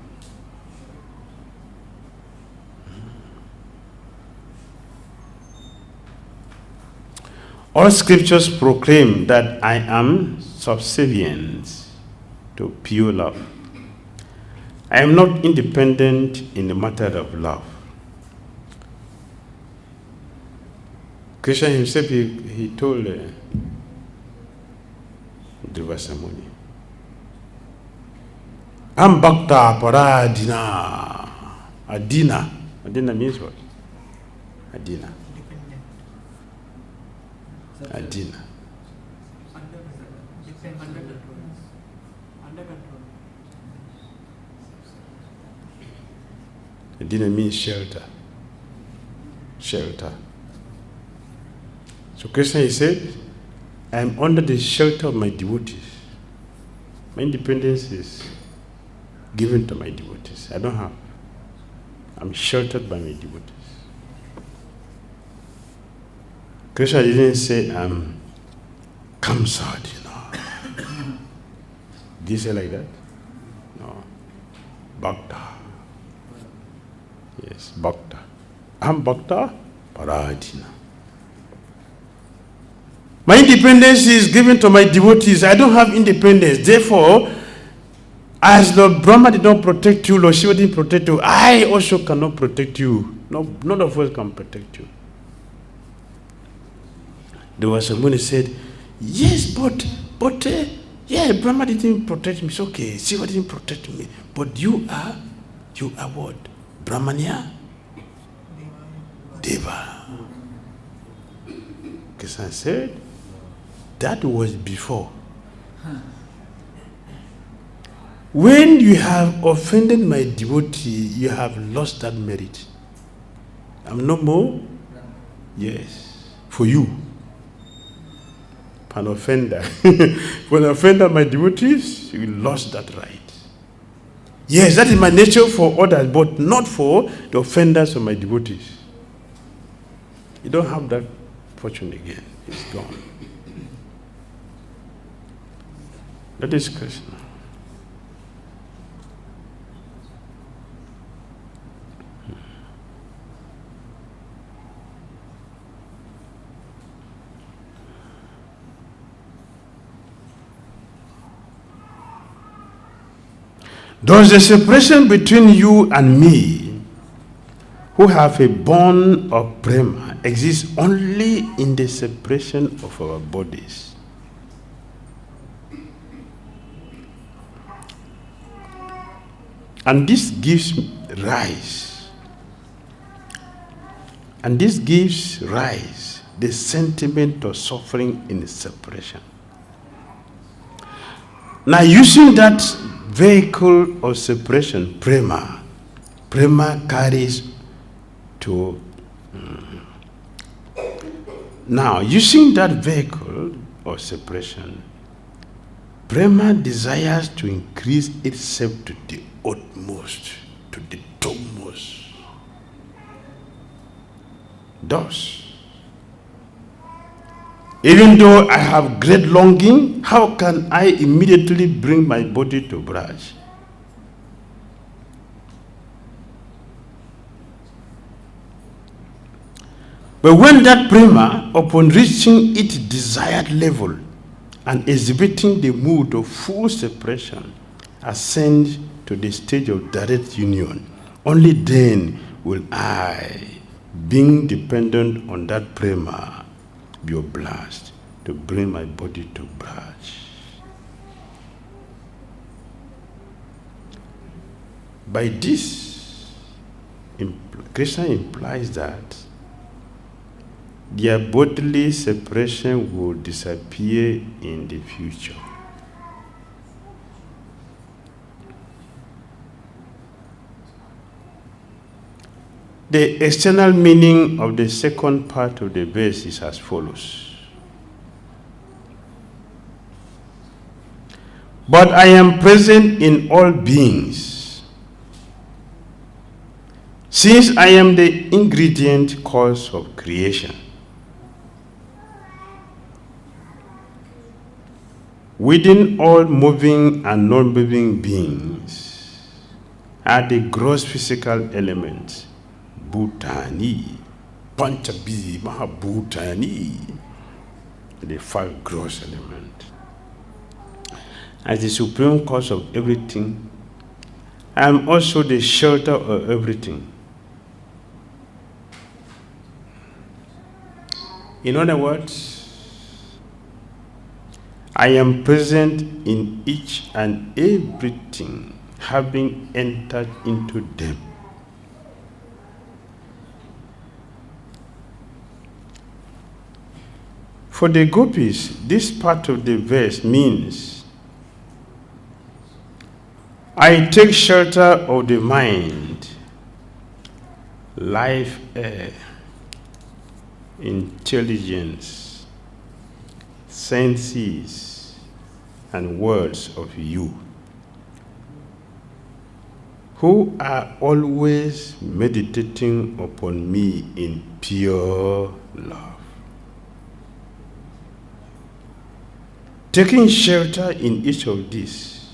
All scriptures proclaim that I am subservient to pure love. I am not independent in the matter of love. Krishna himself, he told Dhira, I'm Bhakta Paradina. Adina. Adina means what? Adina. Adina. Adina means shelter. Shelter. So Krishna, he said, I am under the shelter of my devotees. My independence is given to my devotees. I don't have. I'm sheltered by my devotees. Krishna didn't say I'm Kamsad, Did he say like that? No. Bhakta. Yes, Bhakta. I'm Bhakta Paradina. My independence is given to my devotees. I don't have independence. Therefore, as Lord Brahma did not protect you, Lord Shiva didn't protect you, I also cannot protect you. No, none of us can protect you. There was someone who said, yes, but Brahma didn't protect me. It's okay. Shiva didn't protect me. But you are what? Brahmanya? Deva. Krishna said, that was before. When you have offended my devotee, you have lost that merit. I'm no more? Yes. For you. An offender. When I offended my devotees, you lost that right. Yes, that is my nature for others, but not for the offenders of my devotees. You don't have that fortune again. It's gone. That is Krishna. Does the separation between you and me, who have a bond of prema, exist only in the separation of our bodies? And this gives rise the sentiment of suffering in separation. Now, using that vehicle of separation, prema carries to... Now, using that vehicle of separation, Brahma desires to increase itself to the utmost, to the topmost. Thus, even though I have great longing, how can I immediately bring my body to Braj? But when that Brahma, upon reaching its desired level and exhibiting the mood of full separation, ascends to the stage of direct union, only then will I, being dependent on that Brahma, be obliged to bring my body to Braj. By this, Krishna implies that their bodily separation will disappear in the future. The external meaning of the second part of the verse is as follows. But I am present in all beings, since I am the ingredient cause of creation. Within all moving and non-moving beings are the gross physical elements, Bhutani, Panchabi, Mahabhutani, the 5 gross elements. As the supreme cause of everything, I am also the shelter of everything. In other words, I am present in each and everything, having entered into them. For the gopis, this part of the verse means I take shelter of the mind, life air, intelligence, senses, and words of you, who are always meditating upon me in pure love. Taking shelter in each of these,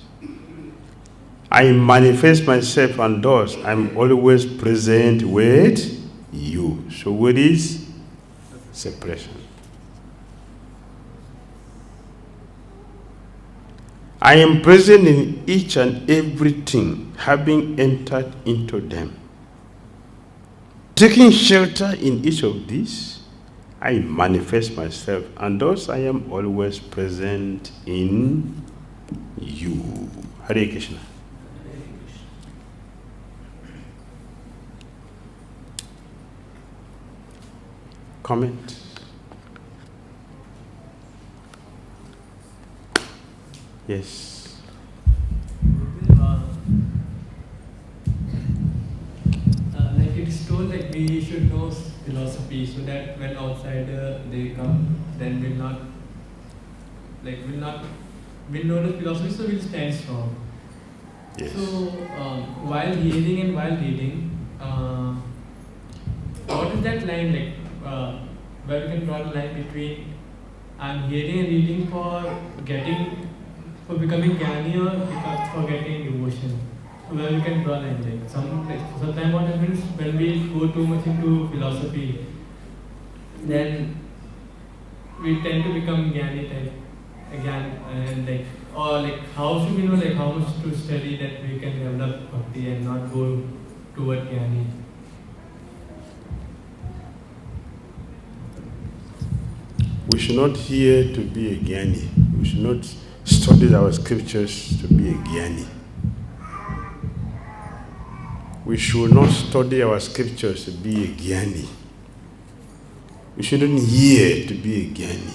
I manifest myself, and thus I'm always present with you. So what is separation? I am present in each and everything, having entered into them. Taking shelter in each of these, I manifest myself, and thus I am always present in you. Hare Krishna. Comment? Yes. Like it's told that we should know philosophy so that when outsider they come, then we'll know the philosophy, so we'll stand strong. Yes. So while hearing and while reading, what is that line like where we can draw the line between I'm hearing and reading for becoming jnani or for getting devotion? Where we can draw line like sometimes what happens when we go too much into philosophy, then we tend to become jnani type again, and how should we know how much to study that we can develop bhakti and not go toward jnani? We should not hear to be a jnani. We should not study our scriptures to be a jnani. We should not study our scriptures to be a jnani. We shouldn't hear to be a jnani.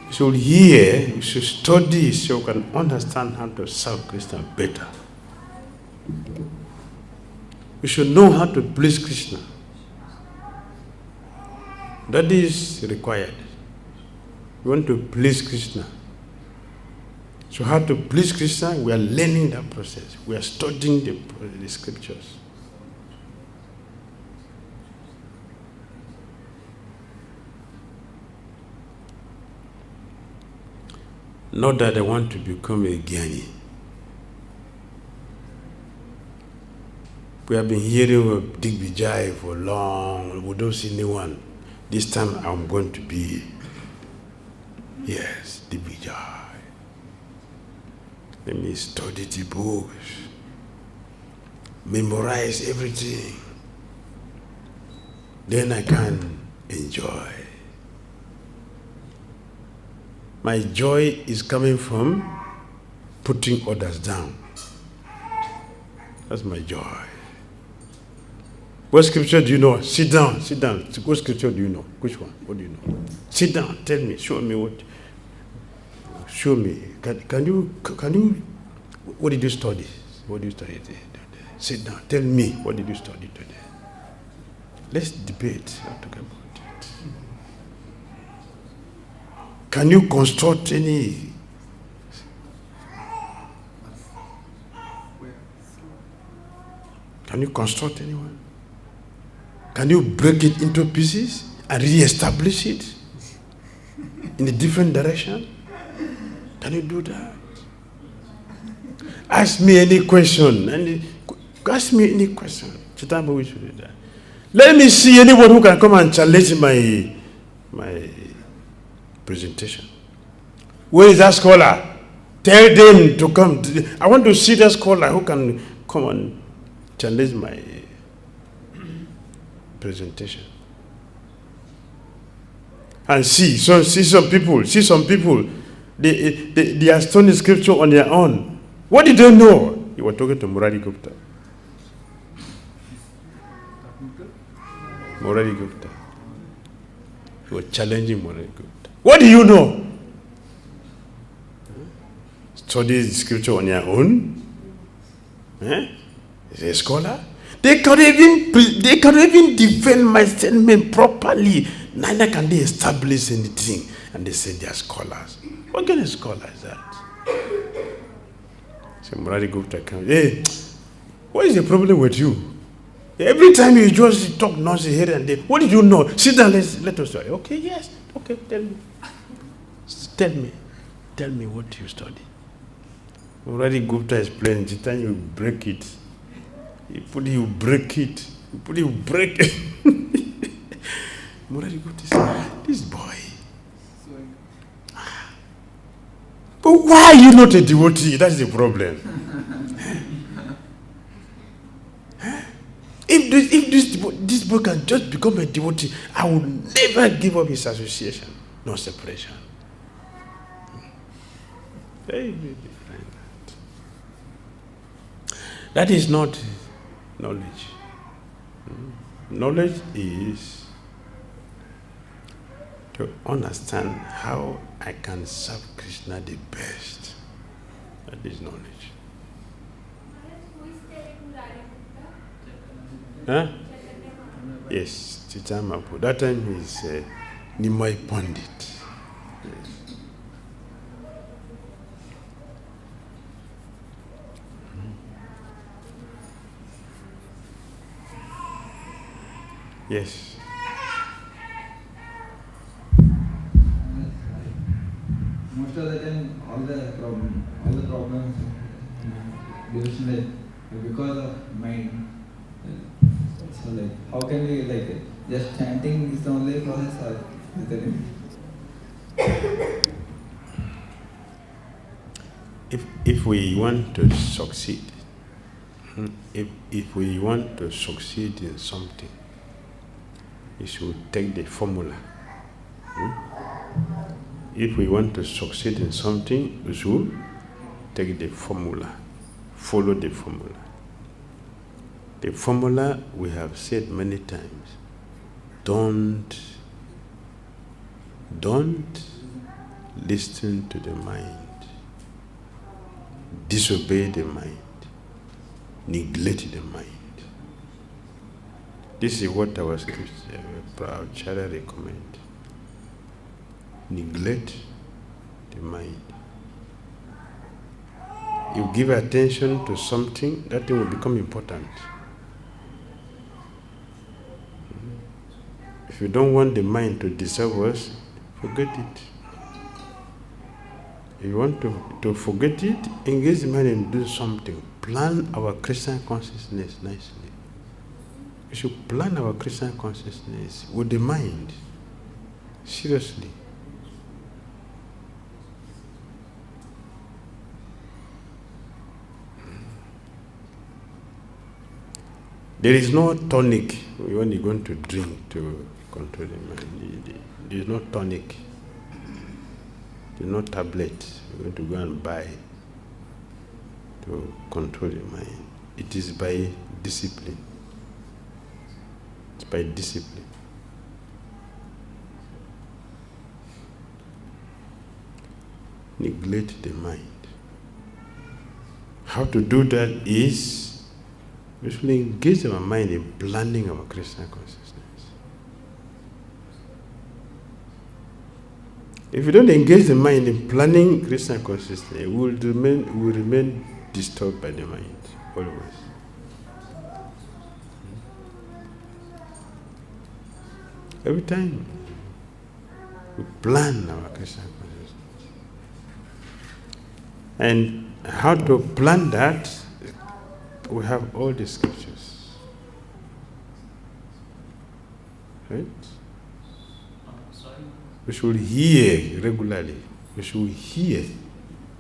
We should hear, we should study so we can understand how to serve Krishna better. We should know how to please Krishna. That is required. We want to please Krishna. So how to please Krishna, we are learning that process. We are studying the scriptures. Not that I want to become a Gyani. We have been hearing of Digvijay for long. We don't see anyone. This time I'm going to be, yes, Digvijay. Let me study the books, memorize everything. Then I can enjoy. My joy is coming from putting others down. That's my joy. What scripture do you know? Sit down, sit down. What scripture do you know? Which one? What do you know? Sit down, tell me, show me what. Show me. Can you, what did you study? What did you study today? Sit down, tell me, what did you study today? Let's debate. I'll talk about it. Can you construct any? Can you construct anyone? Can you break it into pieces and re-establish it in a different direction? Can you do that? Ask me any question. Ask me any question. We should do that. Let me see anyone who can come and challenge my presentation. Where is that scholar? Tell them to come. I want to see that scholar who can come and challenge my presentation. And see some people, they are studying scripture on their own. What did they know? You were talking to Murari-Gupta. Murari-Gupta. You were challenging Murari-Gupta. What do you know? Study scripture on your own? Is a scholar? They can even defend my statement properly. Neither can they establish anything. And they say they are scholars. What kind of scholar is that? So Murari-Gupta comes, hey, what is the problem with you? Every time you just talk nonsense here and there, what did you know? Sit down, let us study. Okay, yes. Okay, tell me. Tell me what you study. Murari-Gupta explains, the time you break it, you break it. Murari-Gupta says, this boy. But why are you not a devotee? That's the problem. If this boy can just become a devotee, I will never give up his association. No separation. That is not knowledge. Knowledge is to understand how I can serve Krishna the best. That is knowledge. Huh? Yes, Chaitanya Mahaprabhu. That time is Nimai Pandit. Yes. Most of the time, all the problems, because of mind. So how can we just chanting is the only process If we want to succeed, if we want to succeed in something, we should take the formula. If we want to succeed in something, we should take the formula, follow the formula. The formula we have said many times. Don't listen to the mind. Disobey the mind. Neglect the mind. This is what our scripture, our Charya recommend. Neglect the mind. You give attention to something, that thing will become important. If you don't want the mind to disturb us, forget it. If you want to forget it, engage the mind and do something. Plan our Christian consciousness nicely. We should plan our Christian consciousness with the mind. Seriously. There is no tonic when you're going to drink to control the mind. There is no tonic. There is no tablet you're going to go and buy to control the mind. It is by discipline. It's by discipline. Neglect the mind. How to do that is we should engage our mind in planning our Christian consciousness. If we don't engage the mind in planning Christian consciousness, we will remain disturbed by the mind, always. Every time we plan our Christian consciousness. And how to plan that? We have all the scriptures. Right? We should hear regularly. We should hear.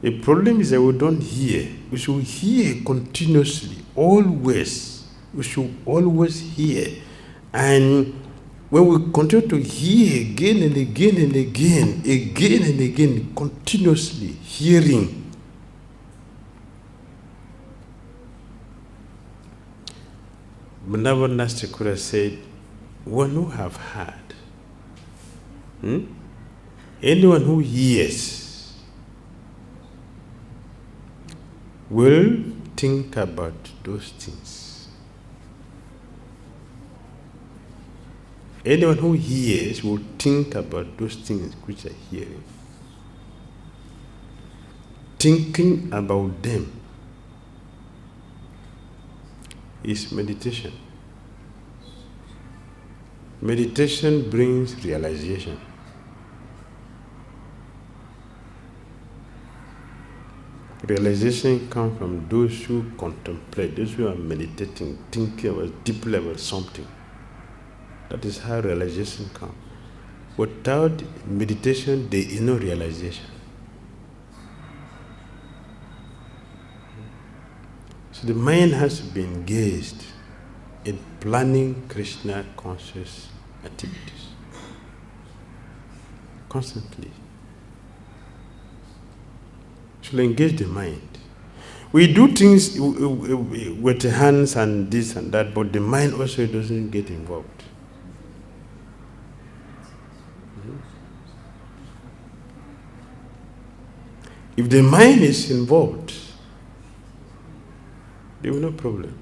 The problem is that we don't hear. We should hear continuously, always. We should always hear. And when we continue to hear again and again and again, continuously hearing, Vrindavan Nastikura said, one who have heard, anyone who hears will think about those things. Anyone who hears will think about those things which are hearing. Thinking about them is meditation. Meditation brings realization. Realization comes from those who contemplate, those who are meditating, thinking about deeply about something. That is how realization comes. Without meditation, there is no realization. So the mind has to be engaged in planning Krishna conscious activities constantly. Should engage the mind. We do things with the hands and this and that, but the mind also doesn't get involved. If the mind is involved, there will be no problem.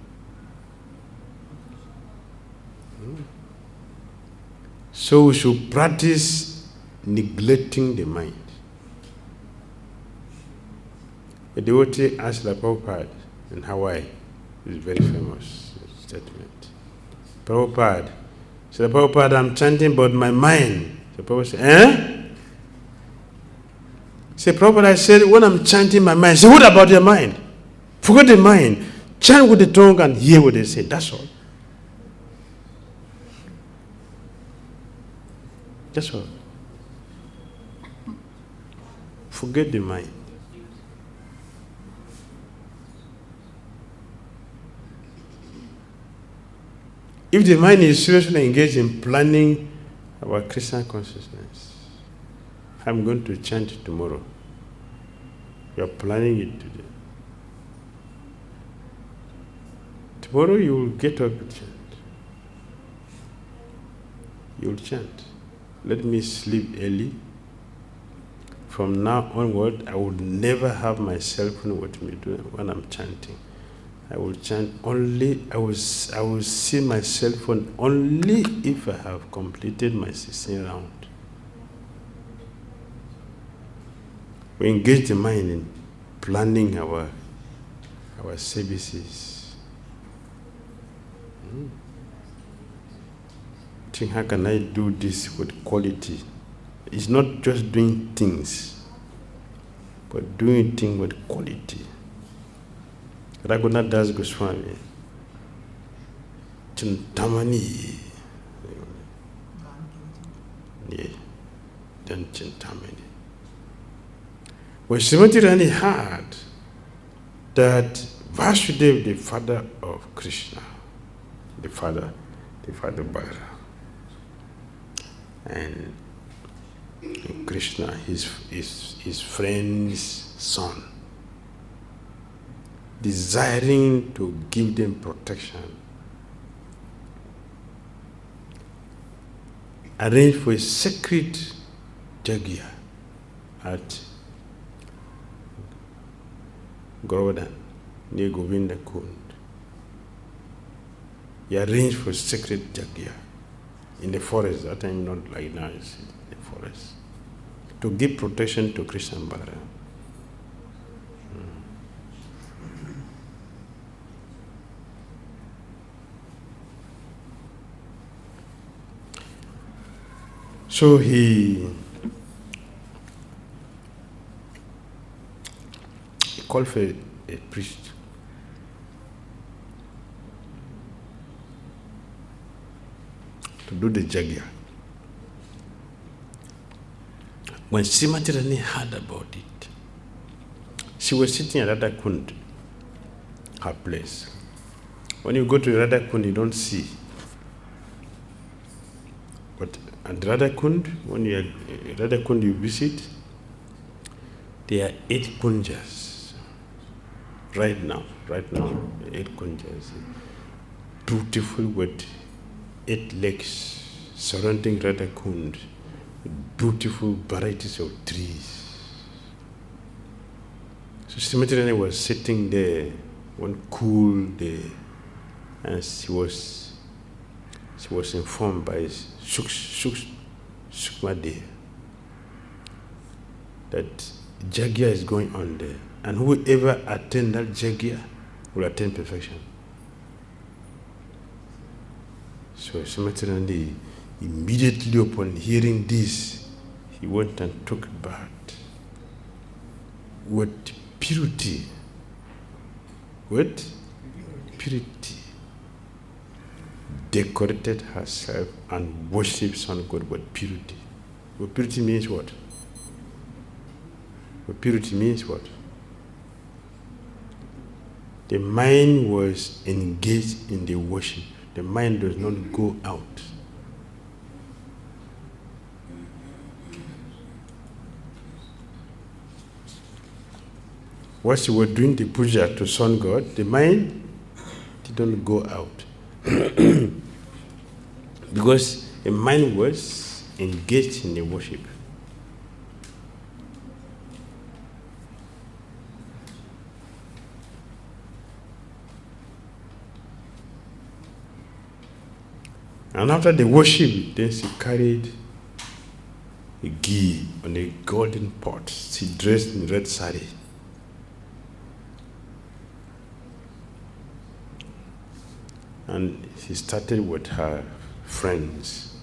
So we should practice neglecting the mind. A devotee asked Prabhupada in Hawaii, this very famous statement. Prabhupada said, Prabhupada, I'm chanting, but my mind. So Prabhupada said, Say, Prabhupada, I said, when I'm chanting my mind, say, what about your mind? Forget the mind. Chant with the tongue and hear what they say. That's all. That's all. Forget the mind. If the mind is seriously engaged in planning our Krishna consciousness, I'm going to chant tomorrow. You are planning it today. Tomorrow you will get up to chant. You will chant. Let me sleep early. From now onward, I will never have my cell phone with me when I'm chanting. I will chant only, I will see myself on only if I have completed my 16 round. We engage the mind in planning our services. Think, how can I do this with quality? It's not just doing things, but doing things with quality. Raghunath Das Goswami, Chintamani, yeah, then Chintamani. When Srimati Rani heard that Vasudeva, the father of Krishna, the father Bhara, and Krishna, his friend's son, desiring to give them protection, arranged for a sacred yajna at Govardhan, near Govinda Kund. He arranged for a sacred yajna in the forest, that time not like now, it's in the forest, to give protection to Krishna and Balaram. So he called for a priest to do the yajna. When Srimati Rani heard about it, she was sitting at Radha Kund, her place. When you go to Radha Kund, you don't see. But at Radha Kund, when you are at Radha Kund, you visit, there are 8 kunjas. Right now, 8 kunjas. Beautiful with 8 lakes surrounding Radha Kund, with beautiful varieties of trees. So Srimati Rani was sitting there one cool day, and she was informed by Sukma Dev that yajna is going on there, and whoever attend that yajna will attain perfection. So Srimati Rani, immediately upon hearing this, he went and took a bath with purity. With purity. Decorated herself and worshipped Son God with purity. But purity means what? But purity means what? The mind was engaged in the worship. The mind does not go out. While she was doing the puja to Son God, the mind didn't go out. Because the mind was engaged in the worship. And after the worship, then she carried a ghee on a golden pot. She dressed in red sari. And she started with her friends.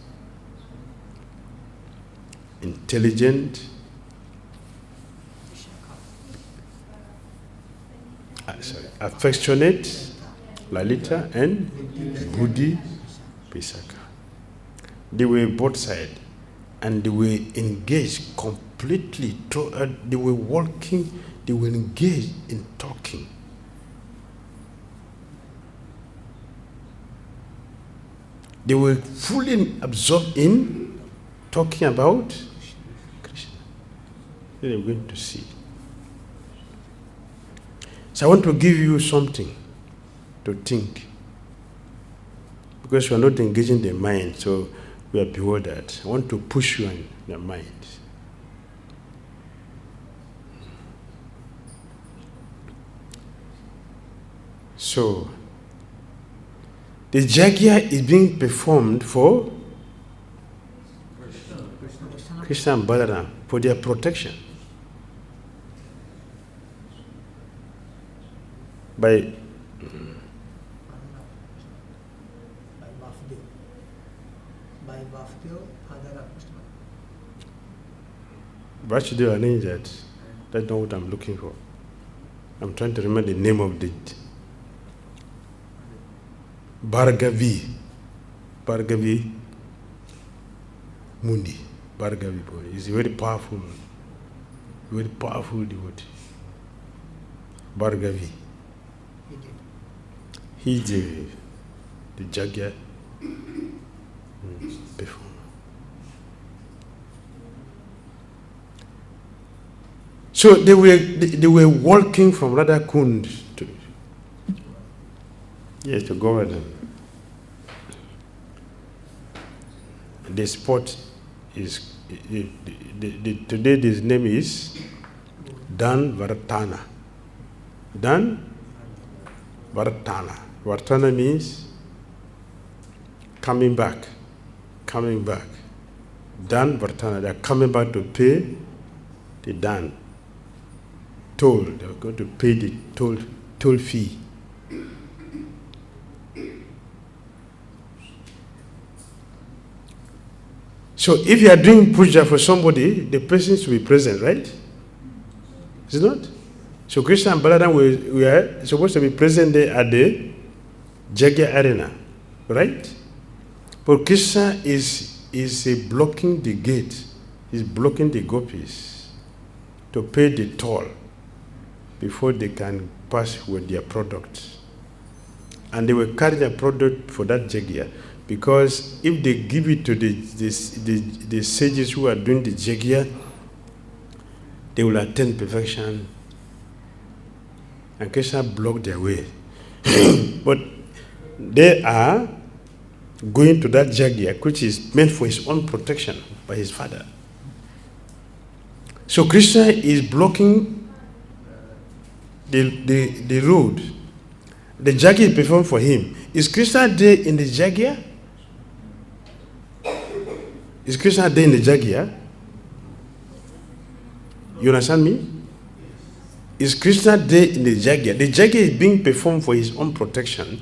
Intelligent, affectionate, Lalita, and Buddhi Pisaka. They were both sides, and they were engaged completely. They were walking, they were engaged in talking. They were fully absorbed in talking about Krishna. They were going to see. So I want to give you something to think. Because you are not engaging the mind, so we are bewildered. I want to push you in the mind. So, the Jagya is being performed for Krishna and Balaram, for their protection. By Vasudev arranged that. That's not what I'm looking for. I'm trying to remember the name of the Bhargavi Muni. Bhargavi boy. He's a very powerful devotee. Bhargavi. He did the Jagya before. So they were walking from Radhakund to Govardhan. The spot is today. His name is Dan Vartana. Dan Vartana. Vartana means coming back. Dan Vartana. They are coming back to pay the Dan. Toll. They are going to pay the toll fee. So if you are doing puja for somebody, the person should be present, right? Is it not? So Krishna and Balaram were supposed to be present there at the Jagya arena, right? But Krishna is blocking the gate. He's blocking the gopis to pay the toll before they can pass with their products. And they were carrying their product for that Jagya. Because if they give it to the sages who are doing the Jagya, they will attain perfection. And Krishna blocked their way. But they are going to that Jagya, which is meant for his own protection by his father. So Krishna is blocking the road. The Jagya is performed for him. Is Krishna there in the Jagya? Is Krishna there in the Jagya? You understand me? Is Krishna there in the Jagya? The Jagya is being performed for his own protection.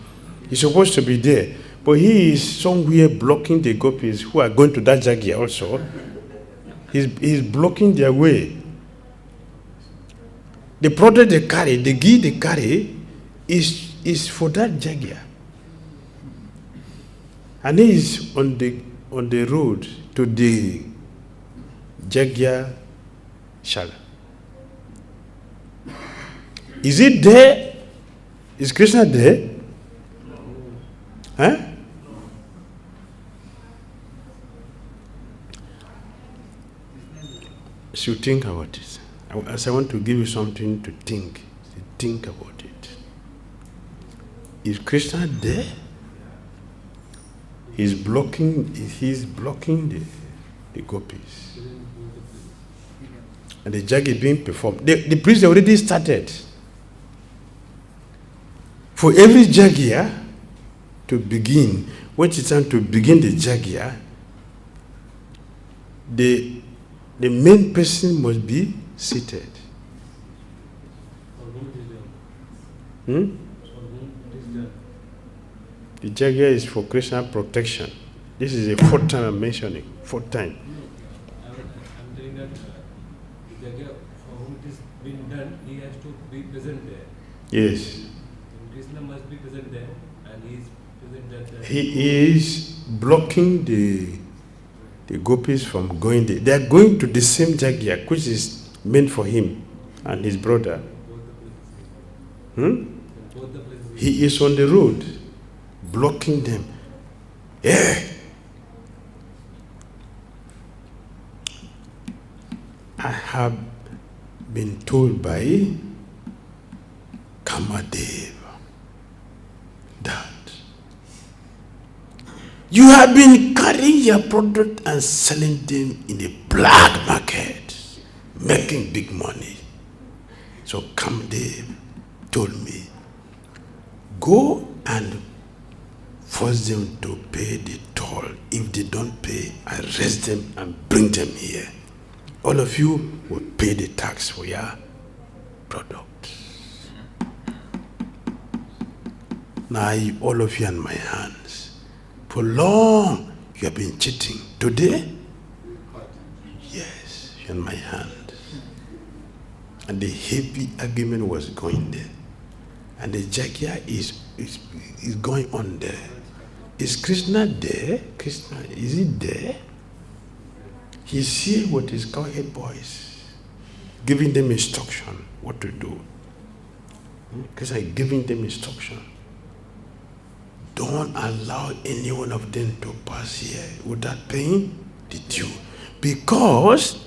He's supposed to be there. But he is somewhere blocking the gopis who are going to that Jagya also. He's blocking their way. The product they carry, the ghee they carry, is for that Jagya. And he is on the road to the Jagya Shala. Is it there? Is Krishna there? Huh? So think about it. As I want to give you something to think about it. Is Krishna there? He's blocking the gopis. And the Jagya is being performed. The priest already started. For every Jagya to begin, when it's time to begin the Jagya, the main person must be seated. The Jagya is for Krishna protection. This is the fourth time I'm mentioning. Fourth time. I'm telling that the Jagya for whom it is being done, he has to be present there. Yes. And Krishna must be present there, and he is present there. He is blocking the gopis from going there. They are going to the same Jagya, which is meant for him and his brother. He is on the road, blocking them. Yeah. I have been told by Kamadev that you have been carrying your product and selling them in the black market, making big money. So Kamadev told me, Go and force them to pay the toll. If they don't pay, arrest them and bring them here. All of you will pay the tax for your product. Now all of you in my hands. For long you have been cheating. Today, yes, you're in my hands. And the heavy argument was going there. And the jagya is going on there. Is Krishna there? Krishna, is he there? He's here with his cowhead boys, giving them instruction what to do. Krishna is giving them instruction. Don't allow any one of them to pass here without paying the due. Because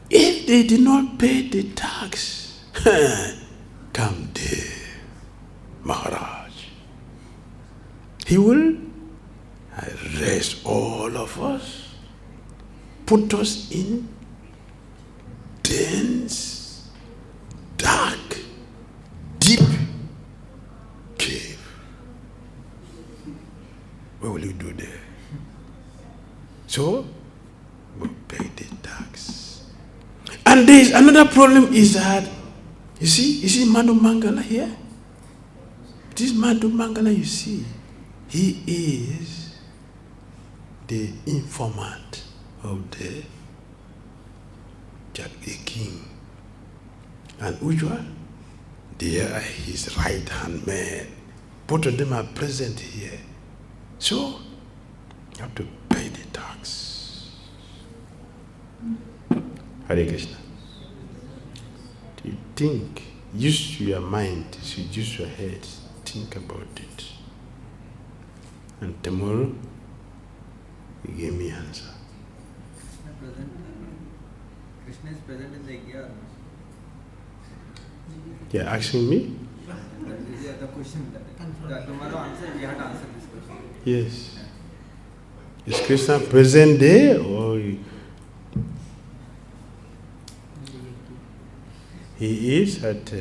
if they did not pay the tax, come there, Maharaj. He will arrest all of us, put us in dense, dark, deep cave. What will you do there? So, we'll pay the tax. And there is another problem is that, you see Madhu Mangala here? This Madhu Mangala you see, he is the informant of the king. And Ujjwal, they are his right hand man. Both of them are present here. So, you have to pay the tax. Hare Krishna. Do you think, use your mind, use your head, think about it. And tomorrow, you give me answer. Krishna is present in the Yajna. You're asking me? Yeah, the question, tomorrow answer, we have to answer this question. Yes. Is Krishna present there or he is at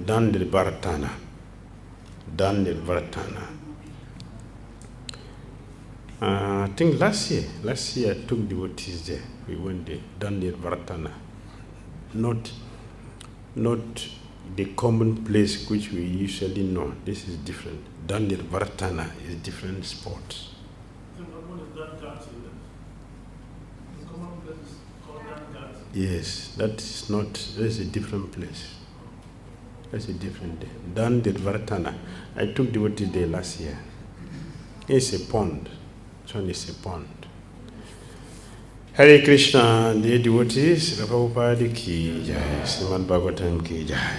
Damodara. I think last year I took devotees there. We went there, Damodara. Not the common place which we usually know. This is different. Damodara is different spot. Yes, that is a different place. That's a different day. Damodara. I took devotees there last year. It's a pond. This one is a pond. Hare Krishna, dear devotees, Prabhupada ki jai, Srimad Bhagavatam ki jai.